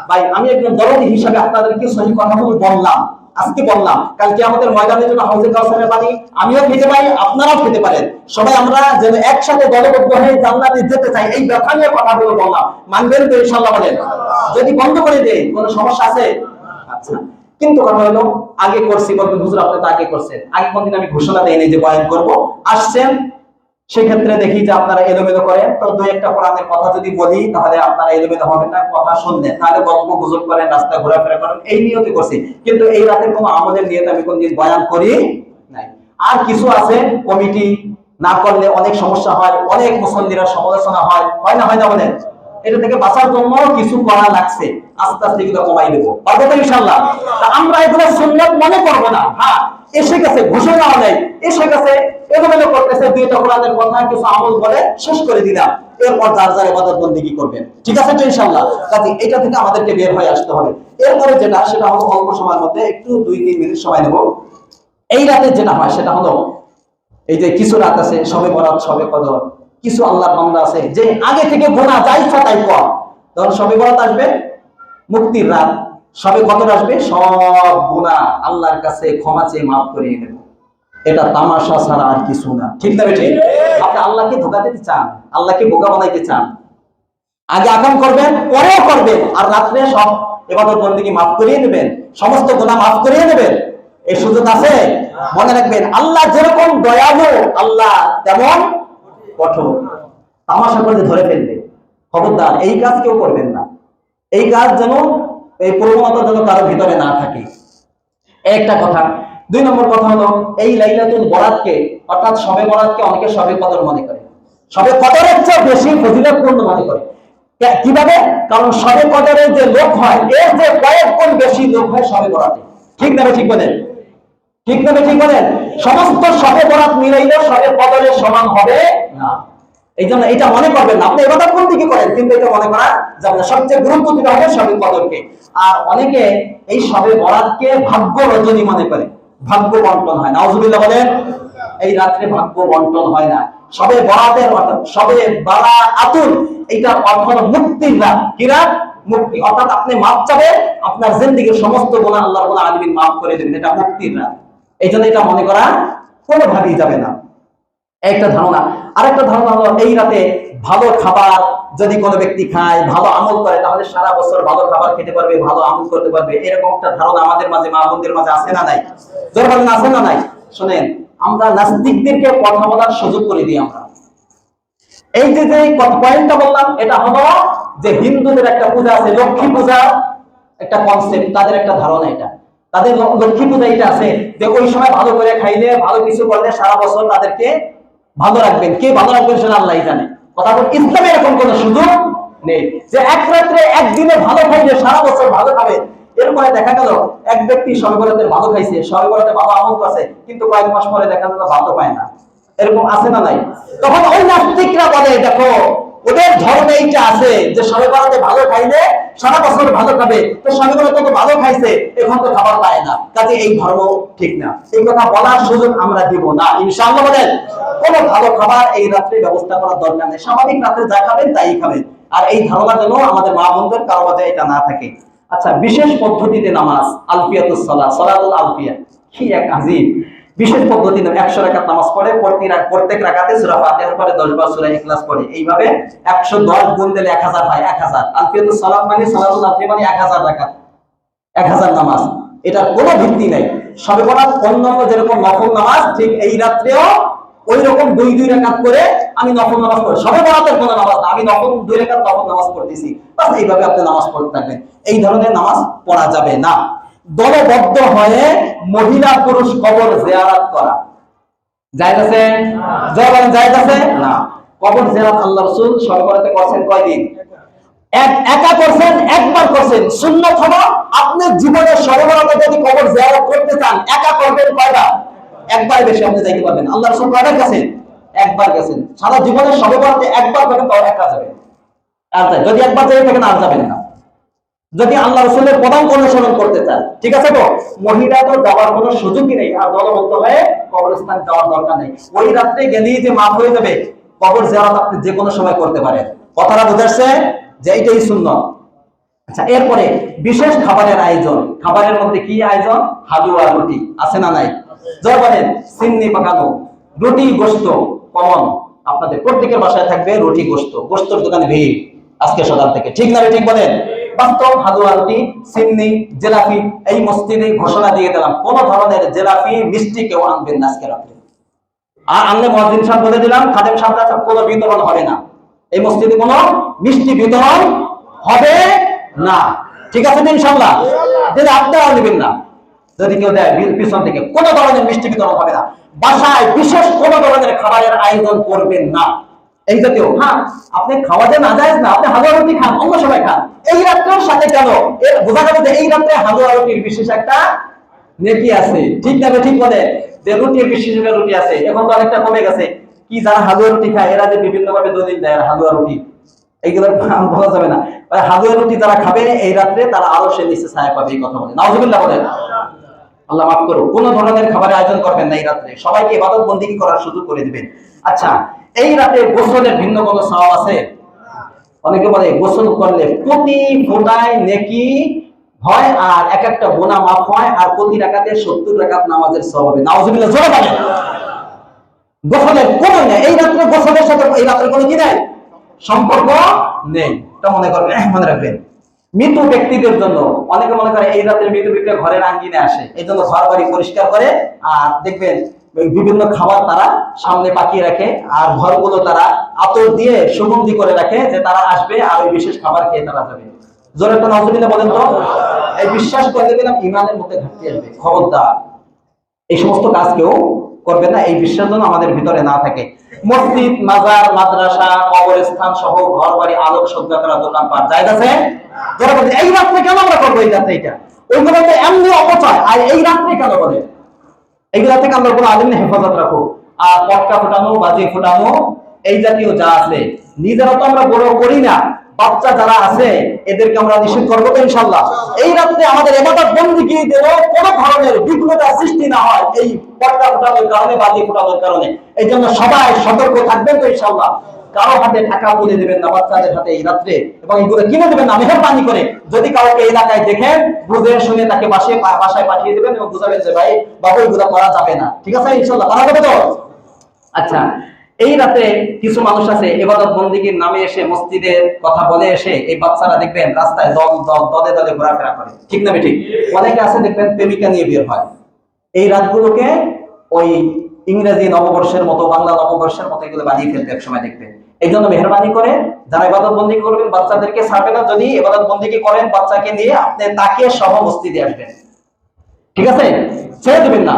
ভাই আমি একজন দরদি হিসাবে আপনাদেরকে সহি কথাগুলো বললাম, আজকে বললাম, কালকে আমাদের ময়দানে যেন হাউজে কাউসারের পানি আমিও খেতে পারি, আপনারাও খেতে পারেন, সবাই আমরা যেন একসাথে দলবদ্ধ হয়ে জান্নাতে যেতে চাই, এই ব্যাপার নিয়ে কথাগুলো বললাম। মানবেন তো ইনশাআল্লাহ? বলেন। যদি বন্ধ করে দেই কোনো সমস্যা আছে? আচ্ছা, কিন্তু কথা হলো আগে করছি, বলবেন হুজুর আপনি তো আগে করছেন, আগে কোনদিন আমি ঘোষণা দেইনি যে বয়ান করব, আসছেন, সেক্ষেত্রে দেখি যে আপনারা এলোমেলো করেন। তো দুই একটা কোরআনের কথা যদি বলি তাহলে আপনারা এলোমেলো হবেন না, কথা শুনবেন, তাহলে গল্প গুজব করেন, রাস্তায় ঘোরাফেরা করেন, এই নিয়তে করছি। কিন্তু এই রাতের কোনো আমলের নিয়তে আমি কোনদিন বয়ান করি নাই। আর কিছু আছে কমিটি না করলে অনেক সমস্যা হয়, অনেক মুসল্লিরা সমালোচনা হয়, হয় না? হয় না? বলেন। এটা থেকে বাঁচার জন্য কিছু করা লাগছে, আস্তে আস্তে এগুলো কমাই দেবো, পারবো তো ইনশাআল্লাহ? আমরা এগুলো সুন্নাত মনে করবো না। হ্যাঁ, এসে গেছে, ঘোষণা নেই, এসে গেছে, এগুলো করতেছে, দুইটা কোরআনের কথা কিছু আমল বলে শেষ করে দিলাম, এরপর যার যার ইবাদত বন্দেগী করবেন। ঠিক আছে তো ইনশাআল্লাহ? কাজে এটা থেকে আমাদেরকে বের হয়ে আসতে হবে। এরপরে যেটা, সেটা হলো অল্প সময়ের মধ্যে একটু 2-3 মিনিট সময় নেব। এই রাতে যেটা হয় সেটা হলো, এই যে কিছু রাত আছে শবে বরাত, শবে কদর, কিছু আল্লাহর বান্দা আছে যে আগে থেকে গুনাহ যা ইচ্ছা তাই কর। ধরুন শবে বরাত আসবে, মুক্তির রাত, শবে কদর আসবে, সব গুনাহ আল্লাহর কাছে ক্ষমা চেয়ে মাফ করিয়ে দেব। এটা তামাশা ছাড়া আর কিছু না। ঠিক না ঠিক? আপনি আল্লাহকে ধোঁকা দিতে চান, আল্লাহকে বোকা বানাইতে চান, আগে আকাম করবেন, পরেও করবেন, আর রাত্রে সব ইবাদত বন্দেগী মাফ করিয়ে নেবেন, সমস্ত গুনাহ মাফ করিয়ে নেবেন। এই সুযোগ আছে। মনে রাখবেন, আল্লাহ যেরকম দয়ালু, আল্লাহ তেমন কঠোর। তামাশা করে ধরে ফেলবে, খবরদার এই কাজ কেউ করবেন না। এই কাজ যেন, এই প্রবণতা যেন কারো ভিতরে না থাকে। একটা কথা। 2 নম্বর কথা হলো এই লাইলাতুল বরাতকে অর্থাৎ শবে বরাতকে অনেকে শবে কদর মনে করে, শবে কদরের চেয়ে বেশি ফজিলতপূর্ণ মনে করে। কিভাবে? কারণ শবে কদরের যে লোক হয় এর যে কয়েক গুণ বেশি লোক হয় শবে বরাতে। ঠিক না ঠিক বলেন? ঠিক না ঠিক বলেন? সমস্ত শবে বরাত মিলাইলেও শবে কদরের সমান হবে না। এই জন্য এটা মনে করবেন না, আপনি ইবাদত কোন দিকে করেন, কিন্তু এটা মনে করা যাবে না। সবচেয়ে গুরুত্ব দিতে হবে শবে কদরকে। আর অনেকে এই শবে বরাতকে ভাগ্য রজনী মনে করে, ভাগ্য বন্টন হয়। নাউজুবিল্লাহ বলেন। এই রাত্রে ভাগ্য বন্টন হয় না। শবে বরাতের অর্থাৎ শবে বালা আতুল, এইটার অর্থ হলো মুক্তির রাত। কি রাত? মুক্তি। অর্থাৎ আপনি মাফ চাবেন, আপনার জিন্দেগীর সমস্ত গুনাহ আল্লাহ রাব্বুল আলামিন মাফ করে দেবেন। এটা মুক্তির রাত। এই জন্য এটা মনে করা কোনোভাবেই যাবে না। একটা ধারণা। আরেকটা ধারণা হলো এই রাতে ভালো খাবার যদি কোনো ব্যক্তি খায়, ভালো আমল করে, তাহলে সারা বছর ভালো খাবার খেতে পারবে, ভালো আমল করতে পারবে। এরকম একটা ধারণা আমাদের মাঝে, মা বোনদের মাঝে আছে না নাই? জোরে বলেন, আছে না নাই? শুনেন, আমরা নাস্তিকদেরকে কথা বলার সুযোগ করে দিই আমরা। এই যে পয়েন্টটা বললাম, এটা হলো যে হিন্দুদের একটা পূজা আছে লক্ষ্মী পূজা, একটা কনসেপ্ট, তাদের একটা ধারণা। এটা তাদের লক্ষ্মী পূজা এটা আছে যে ওই সময় ভালো করে খাইলে, ভালো কিছু করলে সারা বছর তাদেরকে ভালো রাখবেন। কে ভালো রাখবেন সেটা আল্লাহই জানে। কথা বল, ইসলামে এরকম কোনো সুযোগ নেই যে এক রাত্রে একদিনে ভালো খাইলে সারা বছর ভালো খাবে। এরপরে দেখা গেল এক ব্যক্তি শবে বরাতে ভালো খাইছে, শবে বরাতে ভালো আমল করছে, কিন্তু কয়েক মাস পরে দেখা গেল ভালো পায় না। এরকম আছে না নাই? তখন ওই নাস্তিকরা বলে, দেখো ওদের ধর্মে এইটা আছে যে শবে বরাতে ভালো খাইলে সারা বছর ভালো খাবে, তো শবে বরাতে তো ভালো খাইছে, এখন তো খাবার পায় না, কাজে এই ধর্ম ঠিক না। এই কথা বলার সুযোগ আমরা দিব না ইনশাআল্লাহ। বলেন, কোনো ভালো খাবার এই রাত্রে ব্যবস্থা করার দরকার নেই। স্বাভাবিক রাত্রে যা খাবেন তাই খাবেন। আর এই ধারণা যেন আমাদের মা বোনদের কারো মাঝে এটা না থাকে। আচ্ছা, বিশেষ পদ্ধতিতে নামাজ, আলফিয়াতুস সালাহ, সালাতুল আলফিয়া, কি এক আযীব বিশেষ পদ্ধতি। 100 রাকাত নামাজ পড়ে, প্রত্যেক রাকাতে সূরা ফাতিহার পরে 10 বার সূরা ইখলাস পড়ে। এইভাবে 110 গুণ দিলে 1000 হয়। 1000 আলফিয়াতুস সালাহ মানে, সালাতুল আলফিয়া মানে 1000 রাকাত, 1000 নামাজ। এটার কোনো ভিত্তি নাই। শবে বরাত অন্যান্য যেরকম নফল নামাজ, ঠিক এই রাত্রেও ওই রকম 2 রাকাত করে আমি নফল নামাজ পড়ি। শবে বরাতের কোনো নামাজ না, আমি নফল 2 রাকাত নফল নামাজ পড়তেছি, বাস এইভাবে আপনি নামাজ পড়তে থাকবেন। এই ধরনের নামাজ পড়া যাবে না। দলবদ্ধ হয়ে মহিলা পুরুষ কবর জিয়ারত করা জায়েজ আছে? জয় বলেন, জায়েজ আছে না? কবর জিয়ারত আল্লাহ রাসূল শবে বরাতে করছেন কয়দিন? একা করছেন, একবার করছেন। সুন্নাত হলো আপনি জীবনে শবে বরাতে যদি কবর জিয়ারত করতে চান, একা করবেন কয়বার? একবার, বেশি আপনি যাইতে পারবেন। আল্লাহ রাসূল কয়বার গেছেন? একবার গেছেন। সারা জীবনে শবে বরাতে একবার যাবেন, তাও একা যাবেন। আর যদি একবার যাই থাকেন আর যাবেন না, যদি আল্লাহ রাসূলের পদাঙ্ক অনুসরণ করতে চান। ঠিক আছে তো? মহিলা তো যাওয়ার কোনো সুযোগই নেই। আর দলবদ্ধ হয়ে কবরস্থানে যাওয়ার দরকার নেই। ওই রাত্রে গেলেই যে মাফ হয়ে যাবে, কবর জিয়ারত আপনি যে কোনো সময় করতে পারেন। কথাটা বুঝাচ্ছে যে এইটাই সুন্নাত। আচ্ছা, এরপরে বিশেষ খাবারের আয়োজন। খাবারের মধ্যে কি আয়োজন? হালুয়া, রুটি, আছে না নাই? জয় বলেন। সিন্নি পাকানো, রুটি, গোশত কমন। আপনাদের প্রত্যেকের বাসায় থাকবে রুটি, গোশত। গোশতের দোকানে ভিড় আজকে সকাল থেকে। ঠিক না ঠিক বলেন? বাস্তব হালুয়া, রুটি, সিন্নি, জিলাপি। এই মসজিদে ঘোষণা দিয়ে দিলাম, কোন ধরনের জিলাপি, মিষ্টি কেউ আনবেন না আজকে রাতে। আর আনলে মুয়াজ্জিন সাহেব বলে দিলাম, খাদেম সাহেব, কোনো বিতরণ হবে না। এই মসজিদে কোনো মিষ্টি বিতরণ হবে না। ঠিক আছে ইনশাআল্লাহ? যদি আপনারা নেবেন না, যদি কেউ দেয় পিছন থেকে, কোনো ধরনের মিষ্টি বিতরণ হবে না। বাসায় বিশেষ কোনো ধরনের খাবারের আয়োজন করবেন না। এই জাতীয়, হ্যাঁ, আপনি খাওয়া যে না যায় না, আপনি হালুয়া রুটি খান, অন্য সময় খান। এই রাত্রের সাথে কেন? এর বোঝা গেল যে এই রাত্রে হালুয়া রুটির বিশেষ একটা নেকি আছে। ঠিক না ঠিক বলে? যে রুটির বিশেষ একটা রুটি আছে। এখন তো অনেকটা কমে গেছে। কি যারা হালুয়া রুটি খায় এরা যে বিভিন্ন ভাবে দলিল দেয় হালুয়া রুটি, এইগুলো বলা যাবে না। হালুয়া রুটি যারা খাবে এই রাত্রে, তারা আরো সে নিচে ছায়া পাবে। এই কথা বলে নাউজুবিল্লাহ বলেন। আল্লাহ মাফ করো। কোন ধরনের খাবারের আয়োজন করবেন না এই রাত্রে। সবাইকে ইবাদত বন্দেগী করার সুযোগ করে দিবেন। আচ্ছা, এই রাতে গোসলের ভিন্ন কোনো সওয়াব আছে? অনেকে বলে গোসল করলে প্রতি ফোঁটায় নেকি হয়, আর এক একটা গুনাহ মাফ হয়, আর প্রতি রাকাতে 70 রাকাত নামাজের সওয়াব হবে। নাউজুবিল্লাহ জোরে বলেন। গোসলের কোনো নেই এই রাত্রে, গোসলের সাথে এই রাত্রে কোনো কি নেই, সম্পর্ক নেই। এটা মনে করবেন, মনে রাখবেন। মৃত ব্যক্তিদের জন্য অনেকে মনে করে এই রাতে মৃত ব্যক্তি ঘরের আঙ্গিনে আসে, এই জন্য ঘর বাড়ি পরিষ্কার করে। আর দেখবেন বিভিন্ন খাবার তারা সামনে পাকিয়ে রাখে, আর ঘরগুলো তারা আতর দিয়ে সুগন্ধি করে রাখে, যে তারা আসবে আর ওই বিশেষ খাবার খেয়ে তারা যাবে। জোরে একটা নাউজুবিল্লাহ বলেন তো। এই বিশ্বাস করে দেখবেন ইমানের মধ্যে ঘাটতি আসবে। খবরদার এই সমস্ত কাজ কেউ করবে না, এই বিশ্বাস যেন আমাদের ভিতরে না থাকে। মসজিদ, মাজার, মাদ্রাসা, কবরস্থান সহ ঘর বাড়ি, আলোক সজ্জা করা, দোকানপাট জায়েজ আছে? যারা বলছে এই রাত্রে কেন আমরা করবো এই রাত্রে, এটা ওইগুলো তো এমনি অপচয়, আর এই রাত্রে কেন করে? এইগুলা থেকে আমরা কোনো আলিম হেফাজত রাখো। আর পটকা ফোটানো, বাজি ফোটানো, এই জাতীয় যা আছে নিজেরা তো আমরা বড় করি না, বাচ্চা যারা আছে এদেরকে আমরা নিষেধ করবো তো ইনশাল্লাহ। এই রাত্রে আমাদের ইবাদত বন্দেগী দেব কোনো ধরনের বিঘ্নতা সৃষ্টি না হয় এই পটকা ফোটানোর কারণে, বাজি ফোটানোর কারণে। এই জন্য সবাই সতর্ক থাকবেন তো ইনশাল্লাহ। কারো হাতে টাকা তুলে দেবেন না, বাচ্চাদের হাতে এই রাত্রে, এবং এগুলো কিনে দেবেন না মেহেরবানি করে। যদি কাউকে এলাকায় দেখেন বুঝে শুনে তাকে বাসায় পাঠিয়ে দেবেন এবং বুঝাবেন যে ভাই বাবু এগুলো করা যাবে না, ঠিক আছে ইনশাল্লাহ করা যাবে তো? আচ্ছা, এই রাতে কিছু মানুষ আছে ইবাদত বন্দেগীর নামে এসে মসজিদের কথা বলে এসে এই বাচ্চারা দেখবেন রাস্তায় দলে দলে ঘোরাফেরা করে, ঠিক না ঠিক? অনেকে আছে দেখবেন প্রেমিকা নিয়ে বের হয়। এই রাতগুলোকে ওই ইংরেজি নববর্ষের মতো, বাংলা নববর্ষের মতো এগুলো বানিয়ে ফেলবে এক সময় দেখবেন। এই জন্য মেহরবানি করে যারা ইবাদত বন্দেগী করবেন বাচ্চাদেরকে ছাড়বে না। যদি ইবাদত বন্দেগী করেন বাচ্চাকে নিয়ে আপনি তাকে সহ মসজিদে আসবেন, ঠিক আছে? ছেড়ে দিবেন না।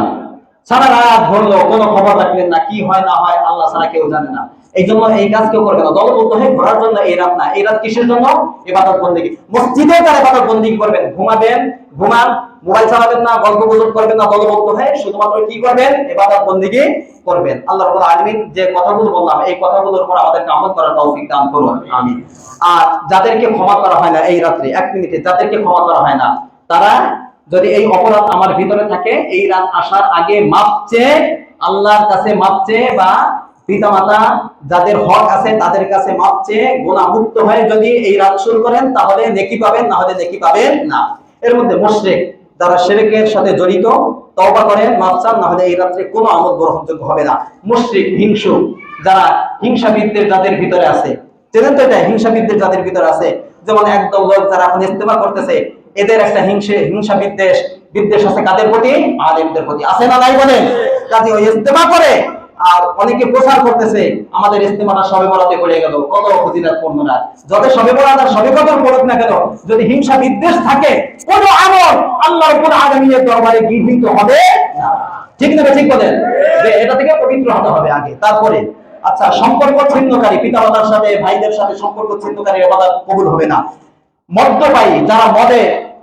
সারা রাত ঘুরলো, কোনো খবর রাখলেন না, কি হয় না হয় আল্লাহ ছাড়া কেউ জানে না। এই জন্য এই কাজ কেউ করবে না। দলবদ্ধ হয়ে ঘোরার জন্য এই রাত না। এই রাত কিসের জন্য? ইবাদত বন্দেগী। মসজিদে তারা ইবাদত বন্দেগী করবেন, ঘুমাবেন, ঘুমান, মোবাইল চালাবেন না, গল্প গুজব করবেন না, দলবদ্ধ হয়ে শুধুমাত্র কি করবেন? ইবাদত বন্দেগী করবেন। আল্লাহ রাব্বুল আলামিন যে কথাগুলো বললাম এই কথাগুলোর উপর আমাদেরকে আমল করার তৌফিক দান করুন, আমিন। আর যাদেরকে ক্ষমা করা হয় না এই রাত্রে, এক মিনিটে যাদেরকে ক্ষমা করা হয় না, তারা যদি এই অপরাধ আমার ভিতরে থাকে, এই রাত আসার আগে মাপ চেয়ে আল্লাহর কাছে মাপ চেয়ে, বা পিতামাতা যাদের হক আছে তাদের কাছে মাপ চেয়ে গুনাহ মুক্ত হয়ে যদি এই রাত শুরু করেন তাহলে নেকি পাবেন, না হলে নেকি পাবেন না। এর মধ্যে মুশরিক যারা শিরকের সাথে জড়িত তওবা করেন, মাপ চান, না হলে এই রাত্রে কোনো আমল গ্রহণযোগ্য হবে না। মুশরিক, হিংসুক যারা, হিংসা বিদ্বেষ যাদের ভিতরে আছে, চেনেন তো এটা? হিংসা বিদ্বেষ যাদের ভিতরে আছে, যেমন একদল লোক যারা এখন ইস্তেমা করতেছে, এদের একটা হিংসা বিদ্বেষ আছে কাদের প্রতি? আলেমদের প্রতি, আছে না নাই বলেন? কাজে ওই ইস্তেমা করে আর অনেকে প্রচার করতেছে আমাদের ইস্তেমাটা সবে বরাতে পড়ে গেল, কত ফজিলত পূর্ণ রাত। যত সবে বরাত আর সবে কদর পড়ুক না কেন, যদি হিংসা বিদ্বেষ থাকে কোন আমল আল্লাহ রাব্বুল আলামিনের দরবারে গৃহীত হবে না, ঠিক না? ঠিক বলেন? যে এটা থেকে পবিত্র হতে হবে আগে, তারপরে। আচ্ছা, সম্পর্ক ছিন্নকারী, পিতামাতার সাথে ভাইদের সাথে সম্পর্ক ছিন্নকারী ইবাদত কবুল হবে না। মদ্যপায়ী যারা মদে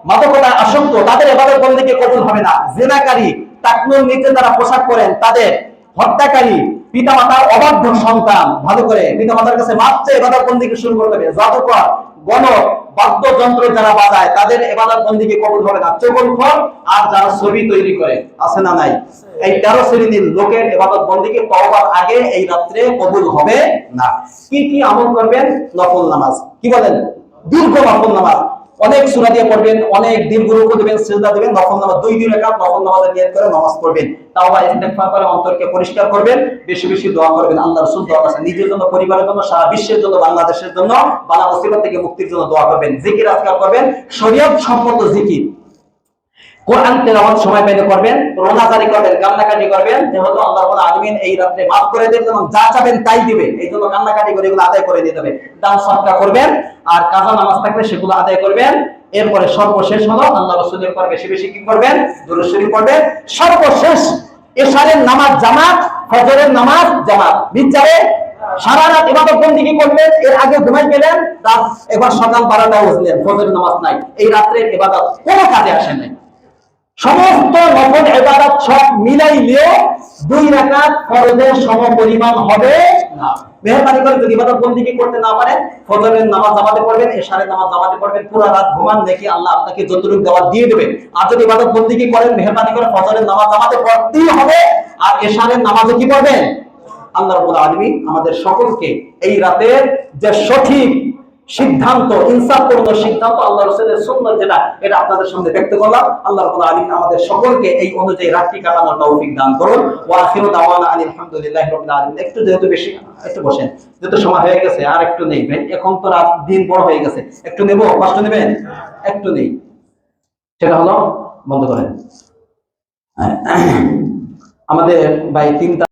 মাদকতায় আসক্ত তাদের ইবাদত বন্দেগী কবুল হবে না। জিনাকারী, টাকনুর নিচে যারা পোশাক পরেন তাদের, হত্যাকারী, পিতামাতার অবাধ্য সন্তান, ভালো করে পিতামাতার কাছে মাপ চেয়ে ইবাদত বন্দেগী শুরু করতে হবে। জাদুকর, গণক, বাদ্যযন্ত্র যারা বাজায় তাদের ইবাদত বন্দেগী কবুল হবে না। চগলখোর আর যারা ছবি তৈরি করে, আছে না নাই? এই 13 শ্রেণীর লোকের ইবাদত বন্দেগী তওবার আগে এই রাত্রে কবুল হবে না। কি কি আমল করবেন? নফল নামাজ, কি বলেন? দীর্ঘ নফল নামাজ, অনেক সূরা দিয়ে পড়বেন, অনেক দীর্ঘ রুকু দিবেন, সিজদা দিবেন, নফল নামাজ 2 রাকাত নফল নামাজের নিয়ত করে নামাজ পড়বেন। তাওবা ইস্তেগফার করে অন্তরকে পরিষ্কার করবেন, বেশি বেশি দোয়া করবেন। আল্লাহ রাসূল দোয়া করেছেন নিজের জন্য, পরিবারের জন্য, সারা বিশ্বের জন্য, বাংলাদেশের জন্য বালা মুসিবত থেকে মুক্তির জন্য দোয়া করবেন। জিকির আজকার করবেন, শরীয়ত সম্মত জিকির, কোরআন তেলাওয়াত সময় পেলে করবেন, রোনাজারি করবেন, কান্নাকাটি করবেন, যেহেতু আল্লাহ রাব্বুল আলামিন এই রাতে maaf করে দেন এবং যা চাবেন তাই দিবেন। এইজন্য কান্নাকাটি করে এগুলো আদায় করে দিতে হবে। দান সদকা করবেন আর কাজা নামাজ থাকলে সেগুলো আদায় করবেন। এরপরে সর্বশেষ হলো আল্লাহ রাসূলের পর বেশি বেশি কি করবেন? দুরূদ শরীফ পড়বেন। সর্বশেষ এশারের নামাজ জামাত, ফজরের নামাজ জামাত, মির্জারে সারা রাত ইবাদত বন্দেগী করলেন, এর আগে ঘুমাই গেলেন, রাত এবার সকাল 12টায় উঠলেন, ফজরের নামাজ নাই, এই রাত্রের ইবাদত কোনো কাজে আসে নাই। সমস্ত নফল ইবাদত সব মিলাইলেও 2 রাকাত ফরজের সমপরিমাণ হবে না। মেহেরবানি করে যদি ইবাদত বন্দেগী করতে না পারেন, ফজরের নামাজ জামাতে পড়বেন, এশারের নামাজ জামাতে পড়বেন, পুরো রাত ঘুমান, দেখি আল্লাহ আপনাকে যতটুকু দেওয়া দিয়ে দেবেন। আর যদি ইবাদত বন্দেগী করেন, মেহেরবানি করে ফজরের নামাজ জামাতে পড়তেই হবে, আর এশারের নামাজে কি পড়বেন? আল্লাহ রাব্বুল আলামিন আমাদের সকলকে এই রাতের যে সঠিক সিদ্ধান্ত, ইনসাফপূর্ণ সিদ্ধান্ত, আল্লাহ রাসূলের সুন্নাত যেটা, এটা আপনাদের সামনে ব্যক্ত করলাম। আল্লাহ রাব্বুল আলামিন আমাদের সকলকে এই অনুযায়ী রাতটি কাটানোর তৌফিক দান করুন। ওয়া আখিরু দাওয়ানা আলহামদুলিল্লাহি রাব্বিল আলামিন। একটু যেহেতু বেশি, একটু বসেন, যেহেতু সময় হয়ে গেছে, আর একটু নেই ভাই, এখন তো রাত দিন বড় হয়ে গেছে, একটু নেব, কষ্ট নেবেন? একটু নেই, সেটা হলো বন্ধ করেন। আমাদের ভাই 3টা